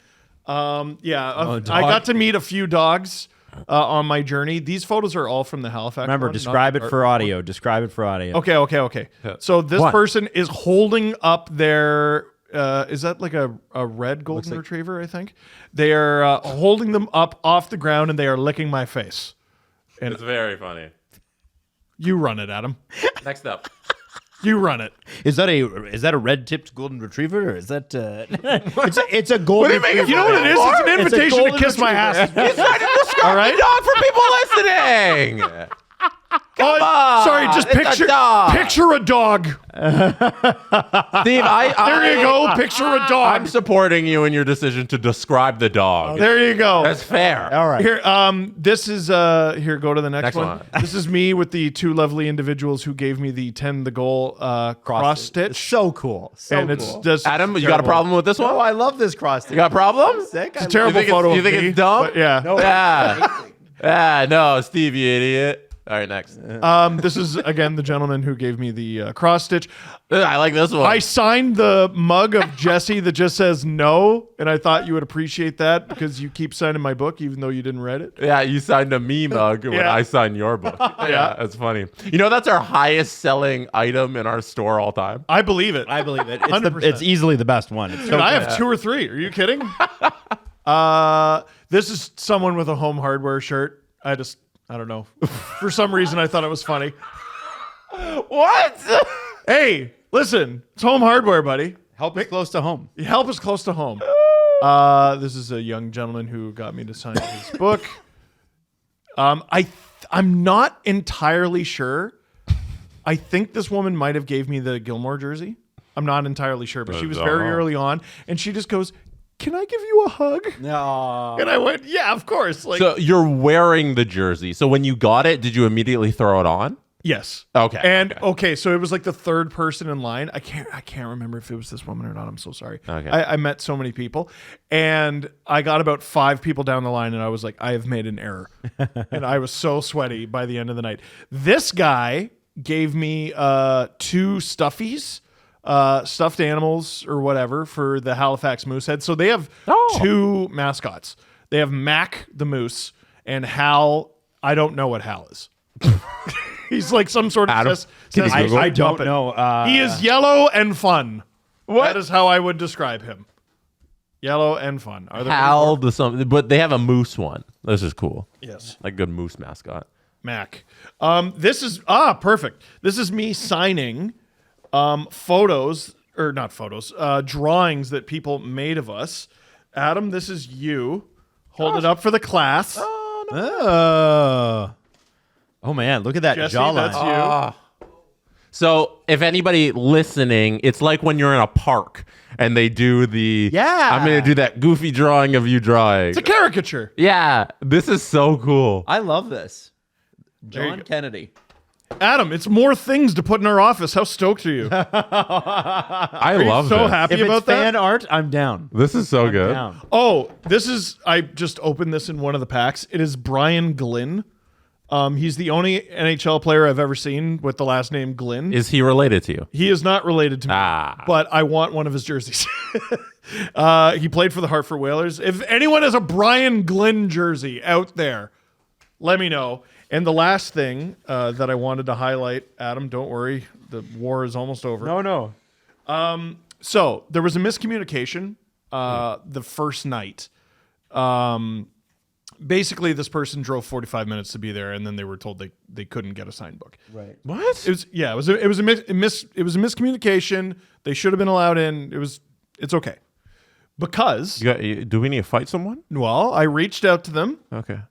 I got to meet a few dogs on my journey. These photos are all from the Halifax. Remember, describe it for audio. Describe it for audio. Okay. So this person is holding up their... is that like a red golden retriever, I think? They are holding them up off the ground, and they are licking my face. And It's very funny. You run it, Adam. Next up. You run it. Is that a red-tipped golden retriever, or is that? It's a golden. You know what it is? It's an invitation to kiss my ass. He's trying to describe the dog for people listening. Come on. Sorry, just picture a dog. Steve, There you go. Picture a dog. I'm supporting you in your decision to describe the dog. There you go. That's fair. All right. Here, this is here. Go to the next one. This is me with the two lovely individuals who gave me the 10 the goal cross stitch. So cool. It's just Adam, you got a problem with this one? Oh, I love this cross stitch. You got a problem? Sick. It's a terrible photo. You think it's dumb? But yeah. No, Yeah. No, Steve, you idiot. All right, next. This is again the gentleman who gave me the cross stitch. I like this one. I signed the mug of Jesse that just says no, and I thought you would appreciate that because you keep signing my book even though you didn't read it. Yeah, you signed a me mug when I signed your book. Yeah, that's funny. You know, that's our highest selling item in our store all time. I believe it. It's easily the best one. It's so I have 2 or 3. Are you kidding? This is someone with a Home Hardware shirt. I don't know. For some reason, I thought it was funny. What? Hey, listen. It's Home Hardware, buddy. help us close to home. Help us close to home. This is a young gentleman who got me to sign his book. I'm not entirely sure. I think this woman might have gave me the Gilmore jersey. I'm not entirely sure, but she was very early on, and she just goes, "Can I give you a hug?" No. And I went, "Yeah, of course." Like, So you're wearing the jersey. So when you got it, did you immediately throw it on? yes. Okay. And okay, so it was like the third person in line. I can't remember if it was this woman or not. I'm so sorry. Okay. I met so many people, and I got about 5 people down the line, and I was like, I have made an error, and I was so sweaty by the end of the night. This guy gave me 2 stuffies. Stuffed animals or whatever for the Halifax Moosehead. So they have 2 mascots. They have Mac the moose and Hal. I don't know what Hal is. He's like some sort of I don't know. He is yellow and fun. That is how I would describe him. Yellow and fun. Are there Hal the something, but they have a moose one. This is cool. Yes. Like a good moose mascot. Mac. This is perfect. This is me signing photos, or not photos, drawings that people made of us. Adam, this is you. Hold it up for the class. Oh man, look at that Jesse, jawline. that's you. So if anybody listening, it's like when you're in a park and they do the I'm gonna do that goofy drawing of you drawing. It's a caricature. Yeah, this is so cool. I love this. There you John go. Kennedy. Adam, it's more things to put in our office. How stoked are you? I love so this. happy If it's about that? fan art, I'm down. This is so good. Down. Oh, this is, I just opened this in one of the packs. It is Brian Glynn. He's the only NHL player I've ever seen with the last name Glynn. Is he related to you? He is not related to me, but I want one of his jerseys. He played for the Hartford Whalers. If anyone has a Brian Glynn jersey out there, let me know. And the last thing that I wanted to highlight, Adam, don't worry, the war is almost over. No. So there was a miscommunication the first night. Basically, this person drove 45 minutes to be there, and then they were told they couldn't get a signed book. Right. What? It was a miscommunication. They should have been allowed in. It's okay because Do we need to fight someone? well, I reached out to them. Okay.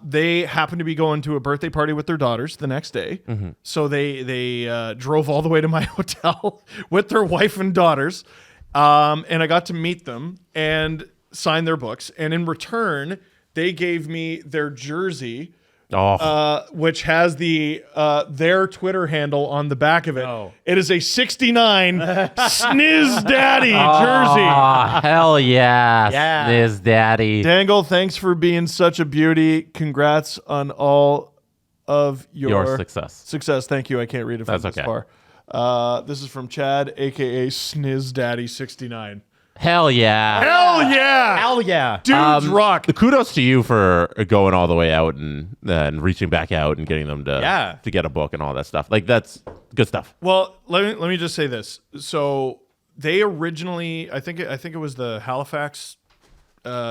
They happened to be going to a birthday party with their daughters the next day, so they drove all the way to my hotel with their wife and daughters, and I got to meet them and sign their books. And in return, they gave me their jersey, which has their Twitter handle on the back of it. No. It is a 69 Sniz Daddy jersey. Oh, hell yeah. Yeah. This daddy. Dangle, thanks for being such a beauty. Congrats on all of Your success. Thank you. I can't read it from That's this okay. far. This is from Chad, a.k.a. Sniz Daddy 69. Hell yeah. Hell yeah. Hell yeah. Dudes rock. Kudos to you for going all the way out and reaching back out and getting them to get a book and all that stuff. Like, that's good stuff. Well, let me just say this. So they originally, I think it was the Halifax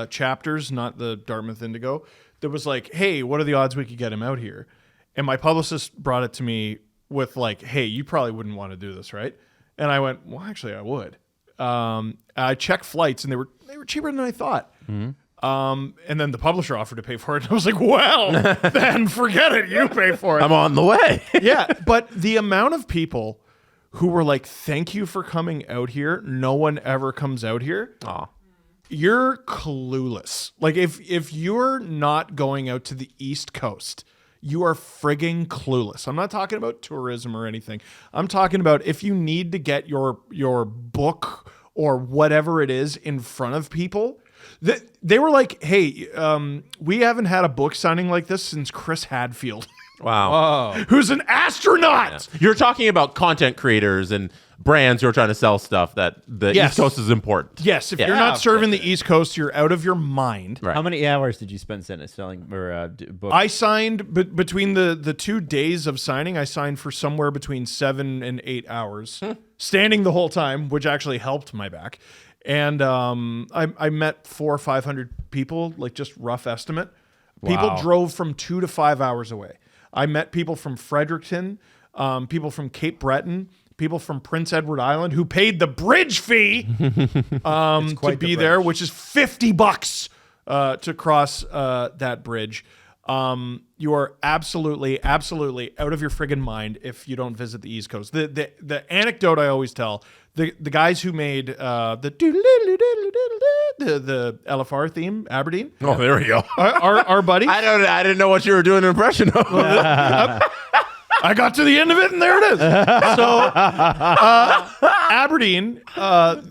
chapters, not the Dartmouth Indigo, that was like, hey, what are the odds we could get him out here? And my publicist brought it to me with like, hey, you probably wouldn't want to do this, right? And I went, well, actually, I would. I checked flights, and they were cheaper than I thought. And then the publisher offered to pay for it. And I was like, well, then forget it. You pay for it. I'm on the way. Yeah, but the amount of people who were like, thank you for coming out here. No one ever comes out here. Aw. You're clueless. Like, if you're not going out to the East Coast, you are frigging clueless. I'm not talking about tourism or anything. I'm talking about if you need to get your book or whatever it is in front of people. They were like, hey, we haven't had a book signing like this since Chris Hadfield. Wow. Who's an astronaut. You're talking about content creators and brands who are trying to sell stuff that the Yes. East Coast is important. Yes, if Yeah. you're not of serving course the East Coast, you're out of your mind. Right. How many hours did you spend selling or books? I signed between the 2 days of signing. I signed for somewhere between 7 and 8 hours, standing the whole time, which actually helped my back. And I met 400 or 500 people, like just rough estimate. People Wow. drove from 2 to 5 hours away. I met people from Fredericton, people from Cape Breton, people from Prince Edward Island who paid the bridge fee to be there, which is $50 to cross that bridge. You are absolutely out of your friggin' mind if you don't visit the East Coast. The anecdote I always tell, the guys who made the LFR theme, Aberdeen. Oh, there we go. Our buddy. I didn't know what you were doing an impression of. I got to the end of it, and there it is. So, Aberdeen,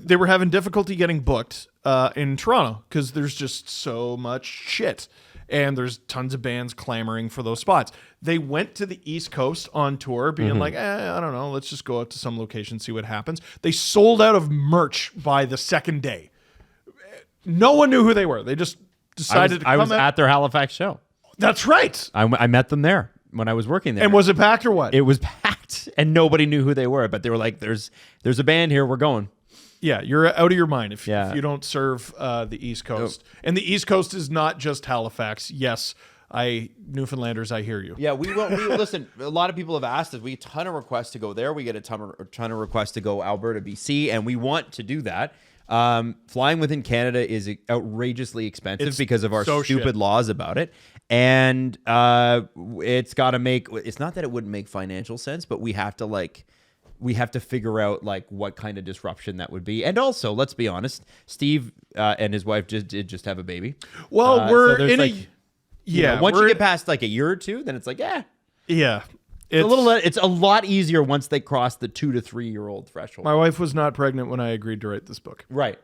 they were having difficulty getting booked in Toronto because there's just so much shit. And there's tons of bands clamoring for those spots. They went to the East Coast on tour, being like, I don't know, let's just go out to some location, see what happens. They sold out of merch by the second day. No one knew who they were. They just decided to come I was out. at their Halifax show. That's right. I met them there when I was working there. And was it packed or what? It was packed, and nobody knew who they were. But they were like, "There's a band here. We're going." Yeah, you're out of your mind if Yeah. you don't serve the East Coast. And the East Coast is not just Halifax. Yes, Newfoundlanders, I hear you. Yeah, we listen. A lot of people have asked us. We get a ton of requests to go there. We get a ton of requests to go Alberta, BC, and we want to do that. Flying within Canada is outrageously expensive because of our so stupid shit. laws about it, and it's got to make. It's not that it wouldn't make financial sense, but we have to figure out what kind of disruption that would be. And also, let's be honest, Steve and his wife did just have a baby. Well, we're so there's in once you get past a year or two, then it's yeah. it's a lot easier once they cross the 2 to 3 year old threshold. My wife was not pregnant when I agreed to write this book. Right.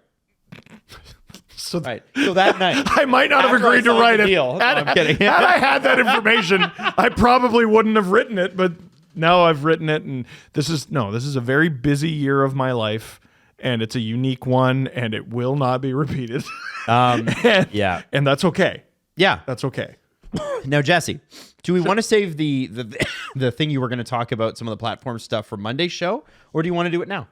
So Right. So that night, I might not have After I agreed to signed write the it. deal. No, I'm kidding. Had I had that information, I probably wouldn't have written it, but now I've written it, and this is a very busy year of my life, and it's a unique one, and it will not be repeated. yeah. And that's okay. Yeah. That's okay. Now, Jesse, do we want to save the thing you were going to talk about, some of the platform stuff for Monday's show, or do you want to do it now?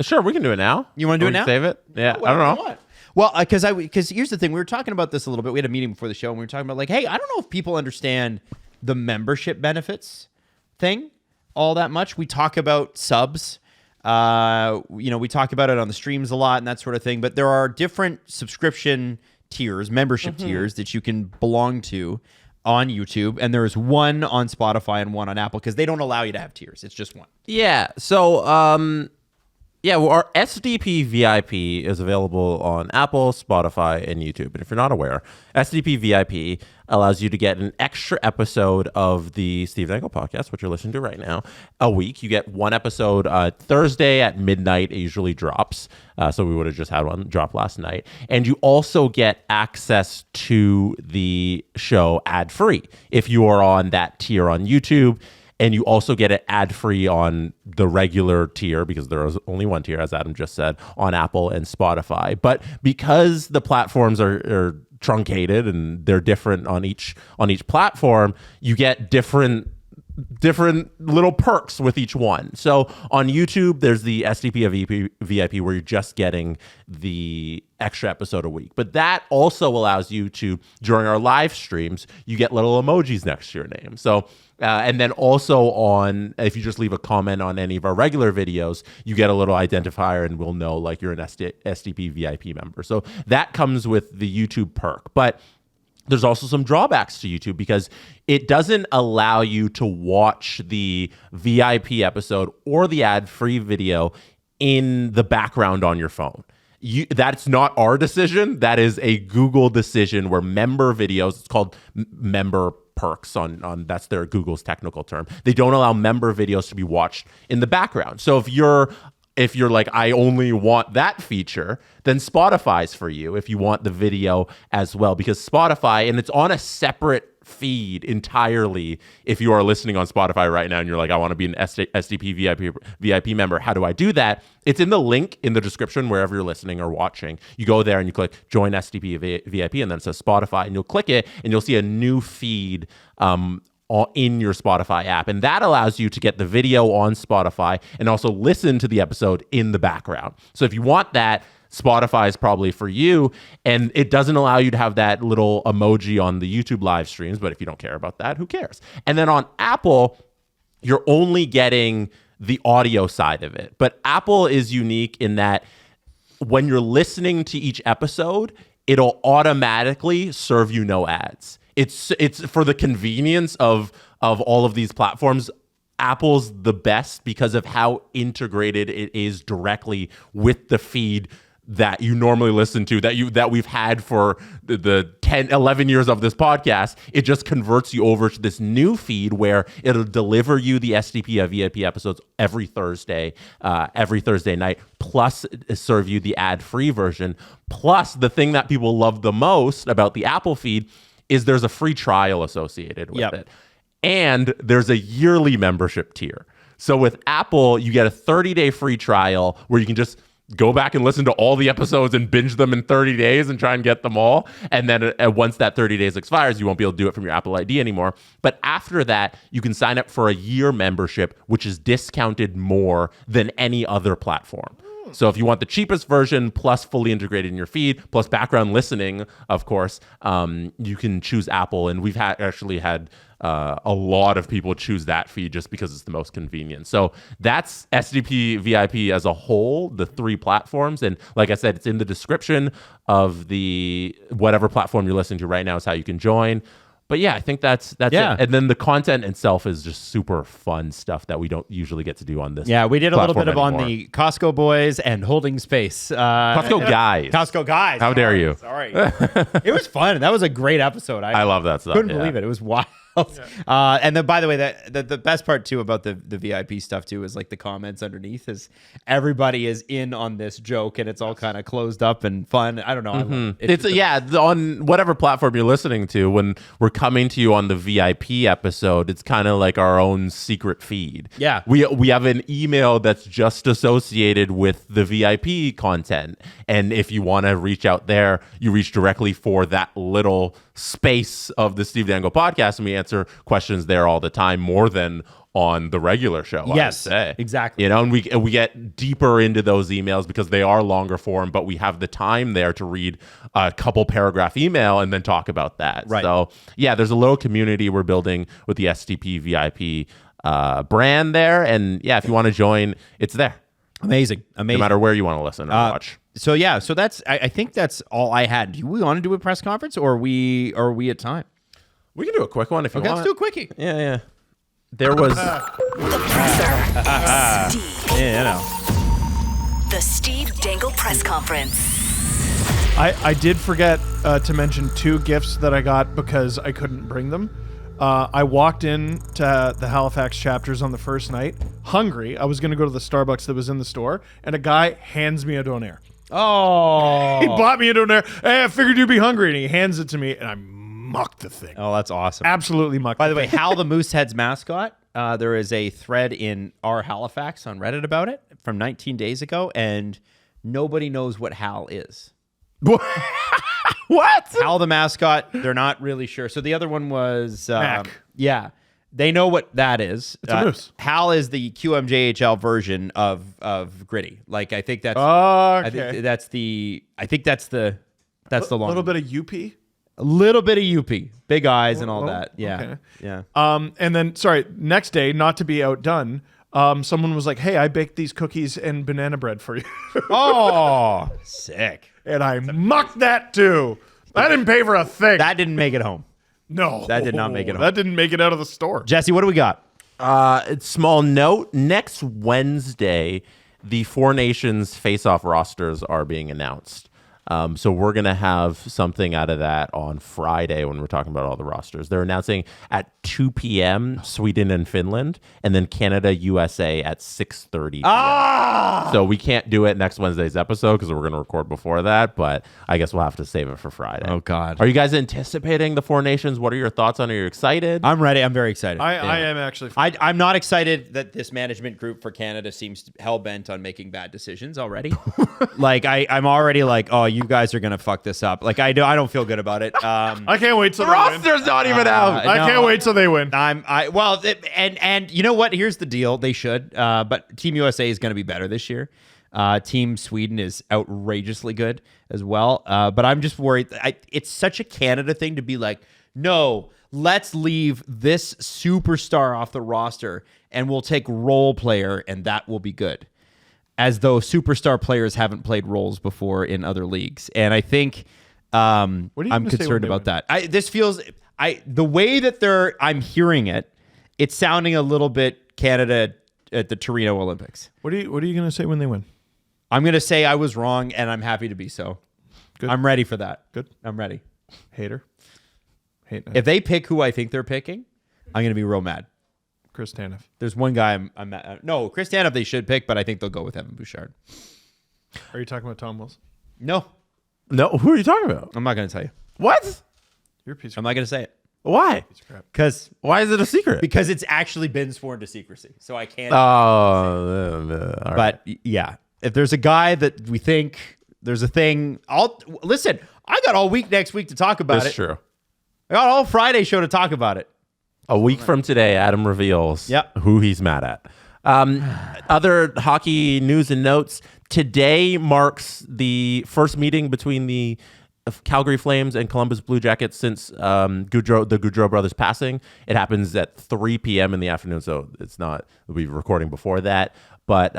Sure, we can do it now. You want to do Or it we now? can Save it? Yeah, I don't know. Well, because here's the thing. We were talking about this a little bit. We had a meeting before the show, and we were talking about hey, I don't know if people understand the membership benefits thing all that much. We talk about subs. We talk about it on the streams a lot and that sort of thing. But there are different subscription tiers, membership tiers that you can belong to on YouTube, and there's one on Spotify and one on Apple because they don't allow you to have tiers. It's just one. Yeah. So, our SDP VIP is available on Apple, Spotify, and YouTube. And if you're not aware, SDP VIP allows you to get an extra episode of the Steve Dangle podcast, which you're listening to right now, a week. You get one episode Thursday at midnight. It usually drops. So we would have just had one drop last night. And you also get access to the show ad-free if you are on that tier on YouTube. And you also get it ad-free on the regular tier, because there is only one tier, as Adam just said, on Apple and Spotify. But because the platforms are truncated and they're different on each platform, you get different little perks with each one. So on YouTube, there's the SDP VIP where you're just getting the extra episode a week. But that also allows you to, during our live streams, you get little emojis next to your name. So and then also if you just leave a comment on any of our regular videos, you get a little identifier and we'll know you're an SDP VIP member. So that comes with the YouTube perk. But there's also some drawbacks to YouTube because it doesn't allow you to watch the VIP episode or the ad-free video in the background on your phone. That's not our decision. That is a Google decision where member videos, it's called member perks on that's their Google's technical term. They don't allow member videos to be watched in the background. So if you're like, I only want that feature, then Spotify's for you if you want the video as well, because Spotify, and it's on a separate feed entirely. If you are listening on Spotify right now and you're like, I want to be an SDP VIP member, how do I do that? It's in the link in the description wherever you're listening or watching. You go there and you click join SDP VIP, and then it says Spotify, and you'll click it and you'll see a new feed in your Spotify app. And that allows you to get the video on Spotify and also listen to the episode in the background. So if you want that, Spotify is probably for you. And it doesn't allow you to have that little emoji on the YouTube live streams. But if you don't care about that, who cares? And then on Apple, you're only getting the audio side of it. But Apple is unique in that when you're listening to each episode, it'll automatically serve you no ads. it's for the convenience of all of these platforms. Apple's the best because of how integrated it is directly with the feed that you normally listen to, that we've had for the 10, 11 years of this podcast. It just converts you over to this new feed where it'll deliver you the SDP VIP episodes every Thursday night, plus serve you the ad-free version. Plus, the thing that people love the most about the Apple feed is there's a free trial associated with it. And there's a yearly membership tier. So with Apple, you get a 30-day free trial where you can just go back and listen to all the episodes and binge them in 30 days and try and get them all. And then once that 30 days expires, you won't be able to do it from your Apple ID anymore. But after that, you can sign up for a year membership, which is discounted more than any other platform. So if you want the cheapest version, plus fully integrated in your feed, plus background listening, of course, you can choose Apple. And we've actually had a lot of people choose that feed just because it's the most convenient. So that's SDP VIP as a whole, the 3 platforms. And like I said, it's in the description of the whatever platform you're listening to right now is how you can join. But yeah, I think that's it. And then the content itself is just super fun stuff that we don't usually get to do on this. Yeah, we did a little bit anymore. on the Costco boys and holding space. Costco guys. Costco guys. How dare you? Sorry. It was fun. That was a great episode. I love that stuff. Couldn't believe it. It was wild. Yeah. And then, by the way, the best part too about the VIP stuff too is like the comments underneath is everybody is in on this joke and it's all kind of closed up and fun. I don't know. Mm-hmm. On whatever platform you're listening to, when we're coming to you on the VIP episode, it's kind of like our own secret feed. Yeah, we have an email that's just associated with the VIP content, and if you want to reach out there, you reach directly for that little space of the Steve Dangle podcast, and we answer questions there all the time, more than on the regular show. Yes, I would say. exactly. You know, and we get deeper into those emails because they are longer form, but we have the time there to read a couple paragraph email and then talk about that. Right. So yeah, there's a little community we're building with the SDP VIP brand there, and yeah, if you want to join, it's there. Amazing. No matter where you want to listen or watch. So yeah, so that's I think that's all I had. Do we want to do a press conference, or are we at time? We can do a quick one if you want. Let's do a quickie. Yeah. There was The presser. Steve. Yeah, you know. The Steve Dangle press conference. I did forget to mention 2 gifts that I got because I couldn't bring them. I walked in to the Halifax chapters on the first night, hungry. I was going to go to the Starbucks that was in the store, and a guy hands me a donair. Oh, He bought me a donair. Hey, I figured you'd be hungry, and he hands it to me, and I mucked the thing. oh, that's awesome. Absolutely mucked. By the way, Hal the Moosehead's mascot. There is a thread in our Halifax on Reddit about it from 19 days ago, and nobody knows what Hal is. what? Hal the mascot, they're not really sure. So the other one was Mac. Yeah, they know what that is. It's a moose. Hal is the QMJHL version of Gritty. Like I think that's Okay. I think that's the long little bit of UP. a little bit of UP, big eyes and all that. Yeah, okay. yeah. And then, sorry, next day, not to be outdone, someone was like, hey, I baked these cookies and banana bread for you. Oh, sick. And I mucked that too. I didn't pay for a thing. That didn't make it home. No. That did not make it home. That didn't make it out of the store. Jesse, what do we got? Small note, next Wednesday, the Four Nations face-off rosters are being announced. So we're going to have something out of that on Friday when we're talking about all the rosters. They're announcing at 2 p.m. Sweden and Finland, and then Canada, USA at 6:30 p.m. Ah! So we can't do it next Wednesday's episode because we're going to record before that, but I guess we'll have to save it for Friday. Oh, God. Are you guys anticipating the Four Nations? What are your thoughts on it? Are you excited? I'm ready. I'm very excited. I am actually. I'm not excited that this management group for Canada seems hell-bent on making bad decisions already. Like, I'm already like, oh, you guys are going to fuck this up. Like, I don't feel good about it. I can't wait till the they win. roster's not even out. I can't wait till they win. And you know what? Here's the deal. They should. But Team USA is going to be better this year. Team Sweden is outrageously good as well. But I'm just worried. It's such a Canada thing to be like, no, let's leave this superstar off the roster and we'll take role player and that will be good. As though superstar players haven't played roles before in other leagues. And I think I'm concerned about that. This feels... the way that I'm hearing it, it's sounding a little bit Canada at the Torino Olympics. What are you going to say when they win? I'm going to say I was wrong, and I'm happy to be so. Good. I'm ready for that. Good. I'm ready. Hater. Hate. If they pick who I think they're picking, I'm going to be real mad. Chris Tanev. There's one guy I'm mad. No, Chris Tanev they should pick, but I think they'll go with Evan Bouchard. Are you talking about Tom Wilson? No, Who are you talking about? I'm not going to tell you. What? You're a piece I'm of not going to say it. Why? crap. Why is it a secret? Because it's actually been sworn to secrecy, so I can't. All right. But yeah, if there's a guy that we think there's a thing, listen. I got all week next week to talk about That's it. true. I got all Friday show to talk about it. A week from today, Adam reveals Yep. who he's mad at. Other hockey news and notes. Today marks the first meeting between the Calgary Flames and Columbus Blue Jackets since the Goudreau brothers passing. It happens at 3 p.m. in the afternoon, so it's not, we'll be recording before that. But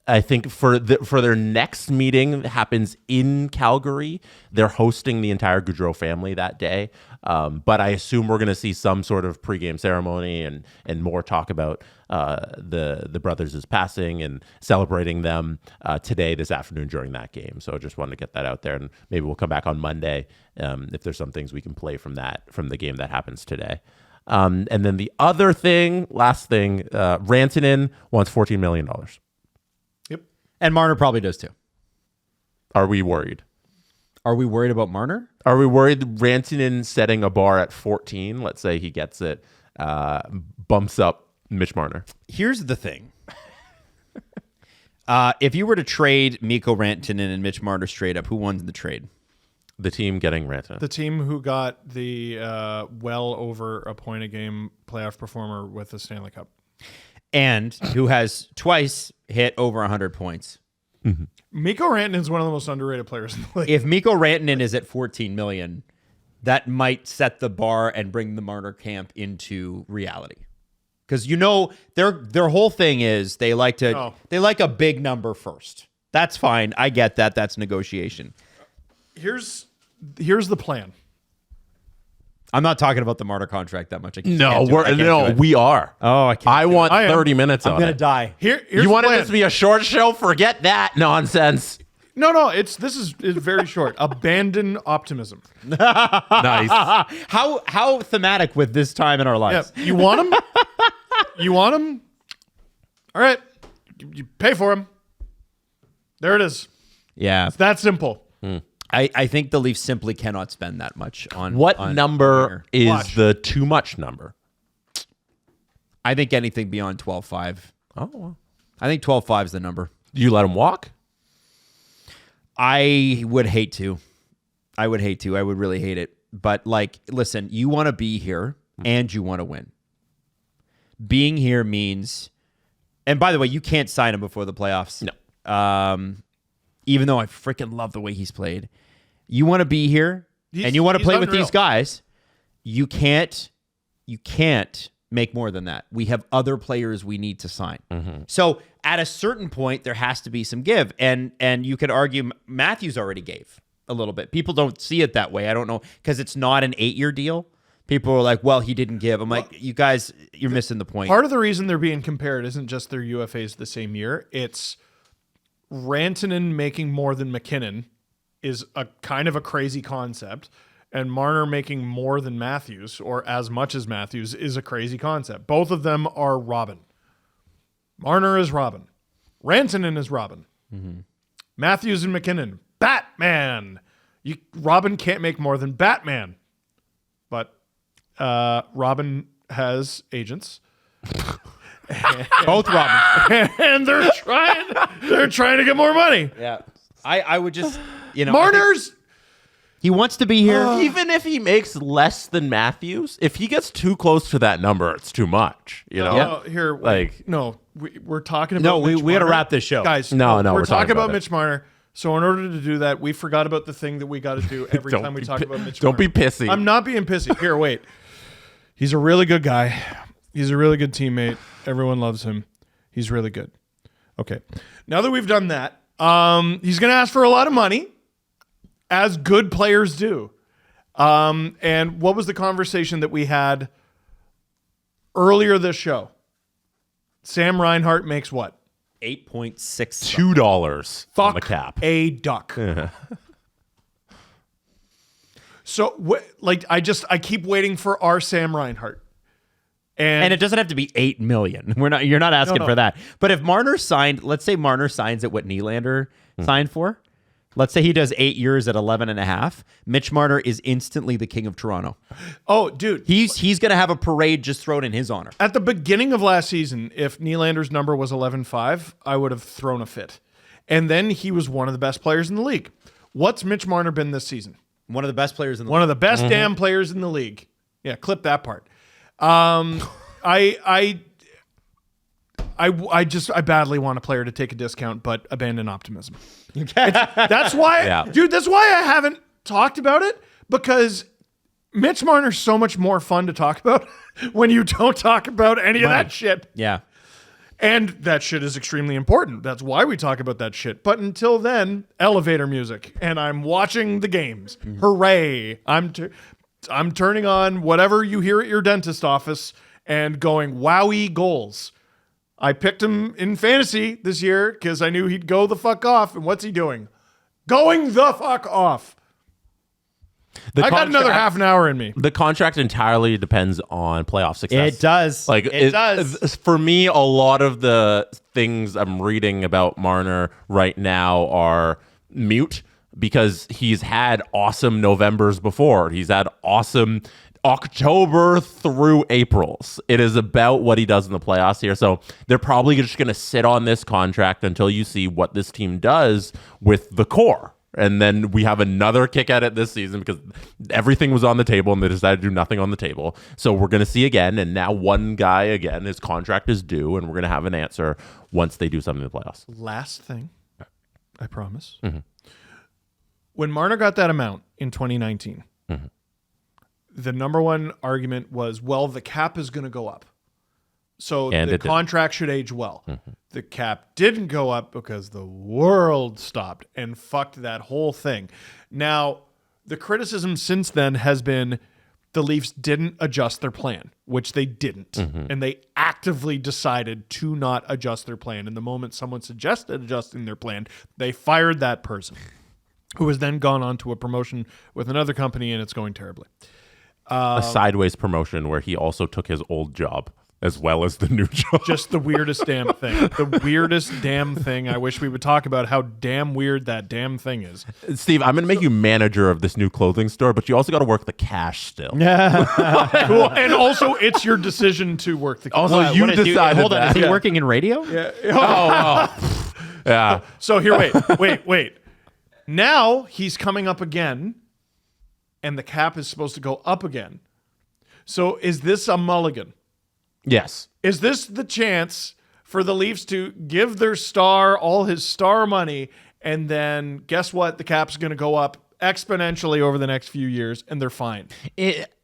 I think for their next meeting that happens in Calgary, they're hosting the entire Goudreau family that day. But I assume we're going to see some sort of pregame ceremony and more talk about the brothers' passing and celebrating them today, this afternoon during that game. So I just wanted to get that out there, and maybe we'll come back on Monday if there's some things we can play from the game that happens today. And then the other thing, last thing, Rantanen wants $14 million. Yep. And Marner probably does too. Are we worried? Are we worried about Marner? Are we worried Rantanen setting a bar at 14? Let's say he gets it, bumps up Mitch Marner. Here's the thing. If you were to trade Mikko Rantanen and Mitch Marner straight up, who won the trade? The team getting Rantanen. The team who got the well over a point a game playoff performer with the Stanley Cup. And who has twice hit over 100 points. Mm-hmm. Mikko Rantanen is one of the most underrated players in the league. If Mikko Rantanen is at 14 million, that might set the bar and bring the Marner camp into reality. Because their whole thing is they like a big number first. That's fine. I get that. That's negotiation. Here's the plan. I'm not talking about the Marner contract that much. We are. Oh, I can't. I want I am. 30 minutes I'm on gonna it. die. Here's You the wanted plan. this to be a short show? Forget that nonsense. No, it's very short. Abandon optimism. Nice. How thematic with this time in our Yeah, lives. you want him? You want him? All right, you pay for him. There it is. Yeah. It's that simple. I think the Leafs simply cannot spend that much on What on number Marner. is Watch. the too much number? I think anything beyond 12.5. Oh, well. I think 12.5 is the number. Do you let him walk? I would hate to. I would really hate it. But listen, you want to be here and you want to win. Being here means, and by the way, you can't sign him before the playoffs. No. Even though I freaking love the way he's played. You want to be here and you want to he's play with unreal. these guys. You can't make more than that. We have other players we need to sign. So at a certain point, there has to be some give. And you could argue Matthews already gave a little bit. People don't see it that way. I don't know, because it's not an 8-year deal. People are like, well, he didn't give. I'm like, you guys, you're missing the point. Part of the reason they're being compared isn't just their UFAs the same year. It's Rantanen making more than McKinnon is a kind of a crazy concept, and Marner making more than Matthews or as much as Matthews is a crazy concept. Both of them are Robin. Marner is Robin. Rantanen is Robin. Matthews and McKinnon, Batman. Robin can't make more than Batman. But Robin has agents. Both Robins. And they're trying to get more money. Yeah. I would just, Marner's he wants to be here. Even if he makes less than Matthews, if he gets too close to that number, it's too much. You know? Here, Like- no, we're talking about No, we Mitch got to Marner. wrap this show. Guys. No, we're talking about it. Mitch Marner. So in order to do that, we forgot about the thing that we got to do every Don't time we be talk pi- about Mitch don't Marner. be pissy. I'm not being pissy. Here, wait. He's a really good guy. He's a really good teammate. Everyone loves him. He's really good. Okay. Now that we've done that, he's going to ask for a lot of money, as good players do. And what was the conversation that we had earlier this show? Sam Reinhart makes what? 8.6. $2 Fuck on the cap. a duck. So, I keep waiting for our Sam Reinhart. And it doesn't have to be 8 million. You're not asking No. for that. But if Marner signed, let's say Marner signs at what Nylander signed for. Let's say he does 8 years at 11.5. Mitch Marner is instantly the king of Toronto. Oh, dude. He's going to have a parade just thrown in his honor. At the beginning of last season, if Nylander's number was 11.5, I would have thrown a fit. And then he was one of the best players in the league. What's Mitch Marner been this season? One of the best players in the One of the best damn players in the league. Yeah, clip that part. I badly want a player to take a discount, but abandon optimism. That's why, dude, that's why I haven't talked about it, because Mitch Marner's so much more fun to talk about when you don't talk about any of that shit. Yeah. And that shit is extremely important. That's why we talk about that shit. But until then, elevator music, and I'm watching the games. Hooray. I'm turning on whatever you hear at your dentist office and going, wowie goals. I picked him in fantasy this year because I knew he'd go the fuck off. And what's he doing? Going the fuck off. I got another half an hour in me. The contract entirely depends on playoff success. It does. It does. For me, a lot of the things I'm reading about Marner right now are mute, because he's had awesome Novembers before. He's had awesome October through Aprils. It is about what he does in the playoffs here. So they're probably just going to sit on this contract until you see what this team does with the core. And then we have another kick at it this season, because everything was on the table and they decided to do nothing on the table. So we're going to see again. And now one guy, again, his contract is due, and we're going to have an answer once they do something in the playoffs. Last thing, I promise. When Marner got that amount in 2019, the number one argument was, well, the cap is going to go up. So And the it did. contract should age well. The cap didn't go up because the world stopped and fucked that whole thing. Now, the criticism since then has been the Leafs didn't adjust their plan, which they didn't. And they actively decided to not adjust their plan. And the moment someone suggested adjusting their plan, they fired that person, who has then gone on to a promotion with another company, and it's going terribly. A sideways promotion where he also took his old job as well as the new job. Just the weirdest damn thing. The weirdest damn thing. I wish we would talk about how damn weird that damn thing is. Steve, I'm going to make you manager of this new clothing store, but you also got to work the cash still. Cool. And also, it's your decision to work the Also, you decided Hold on, that. is he working in radio? Yeah. So here, wait. Now he's coming up again, and the cap is supposed to go up again. So is this a mulligan? Yes. Is this the chance for the Leafs to give their star all his star money, and then guess what? The cap's going to go up exponentially over the next few years, and they're fine.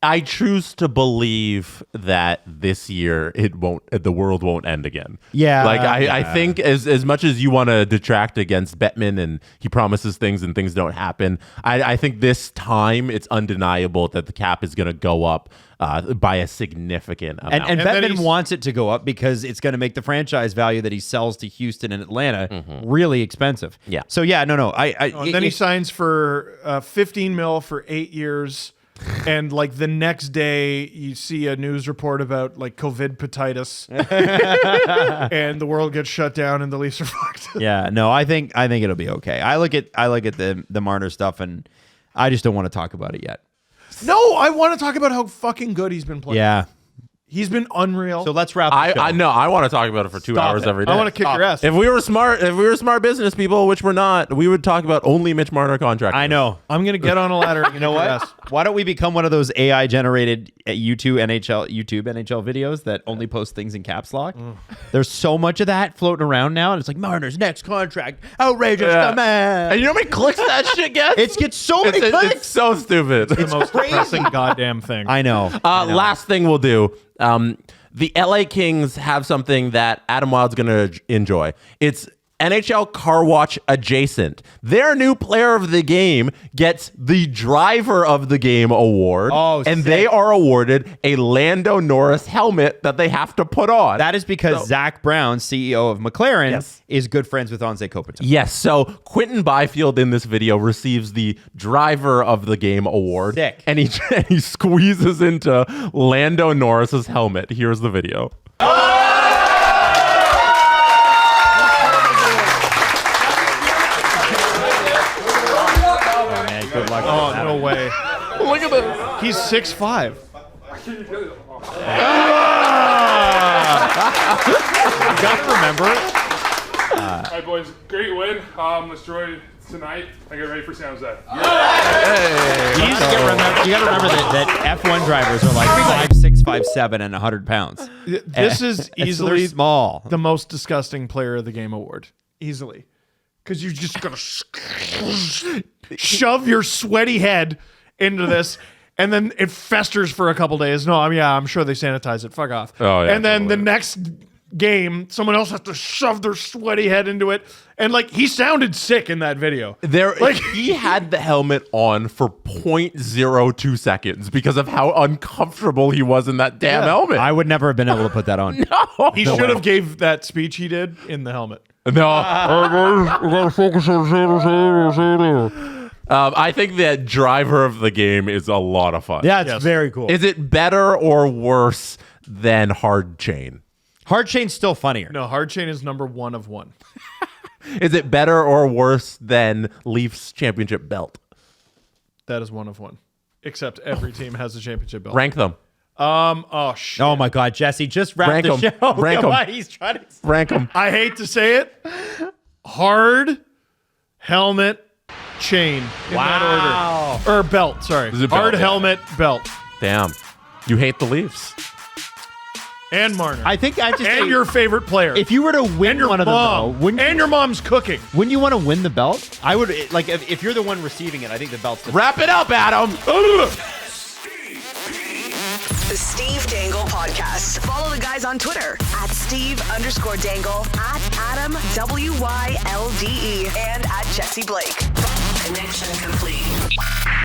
I choose to believe that this year the world won't end again. Yeah. I think as much as you want to detract against Bettman and he promises things and things don't happen, I think this time it's undeniable that the cap is going to go up by a significant amount. And then Bettman he's- wants it to go up because it's going to make the franchise value that he sells to Houston and Atlanta really expensive. Yeah. So yeah, no. And then he signs for $15 million for 8 years. And like the next day, you see a news report about like COVID-patitis, and the world gets shut down, and the Leafs are fucked. Yeah, no, I think it'll be okay. I look at the Marner stuff, and I just don't want to talk about it yet. No, I want to talk about how fucking good he's been playing. Yeah. He's been unreal. So let's wrap. The show. I know. I want to talk about it for 2 hours every day. I want to kick your ass. If we were smart business people, which we're not, we would talk about only Mitch Marner contract. I know. I'm going to get on a ladder and You know what? Why don't we become one of those AI generated YouTube NHL videos that only post things in caps lock? There's so much of that floating around now, and it's like Marner's next contract, outrageous demand. And you know how many clicks that shit gets? It gets so many clicks. It's so stupid. The most depressing goddamn thing. I know. Last thing we'll do. The LA Kings have something that Adam Wild's going to enjoy. It's NHL Car Watch adjacent. Their new player of the game gets the driver of the game award. Oh, and sick. they are awarded a Lando Norris helmet that they have to put on. That is because Zach Brown, CEO of McLaren, Yes. is good friends with Anze Kopitar. Yes, so Quentin Byfield in this video receives the driver of the game award. Sick. And he squeezes into Lando Norris's helmet. Here's the video. Good luck. Oh, no way. Look at this. He's 6'5". You got to remember it. All right, boys. Great win. Let's enjoy tonight. I get ready for San Jose. You got to remember that F1 drivers are like 5'6", 5'7", and 100 pounds. This is They're easily small. the most disgusting player of the game award. Easily. Because you're just going to shove your sweaty head into this, and then it festers for a couple days. No, I'm sure they sanitize it. Fuck off. Oh, yeah, and then totally. the next game, someone else has to shove their sweaty head into it. And, like, he sounded sick in that video. He had the helmet on for 0.02 seconds because of how uncomfortable he was in that damn helmet. I would never have been able to put that on. He should have gave that speech he did in the helmet. No. I think that driver of the game is a lot of fun. Yeah, it's very cool. Is it better or worse than Hard Chain? Hard Chain's still funnier. No, Hard Chain is number 1 of 1. Is it better or worse than Leafs championship belt? That is 1 of 1. Except every team has a championship belt. Rank them. Oh, shit. Oh my God, Jesse, just wrap Rank the 'em. show. Rank Come 'em. on, he's trying to. Rank them. I hate to say it. Hard, helmet, chain. In that order. Or belt, sorry. Is it Hard, belt? helmet, belt. Damn. You hate the Leafs. And Marner. I think I just and your favorite player. if you were to win and your one of them, mom. though, wouldn't and your mom's cooking. you want to win the belt? I would like if you're the one receiving it. I think the belt's the Wrap it up, Adam. The Steve Dangle Podcast. Follow the guys on Twitter at Steve_Dangle, at Adam WYLDE, and at Jesse Blake. Connection complete.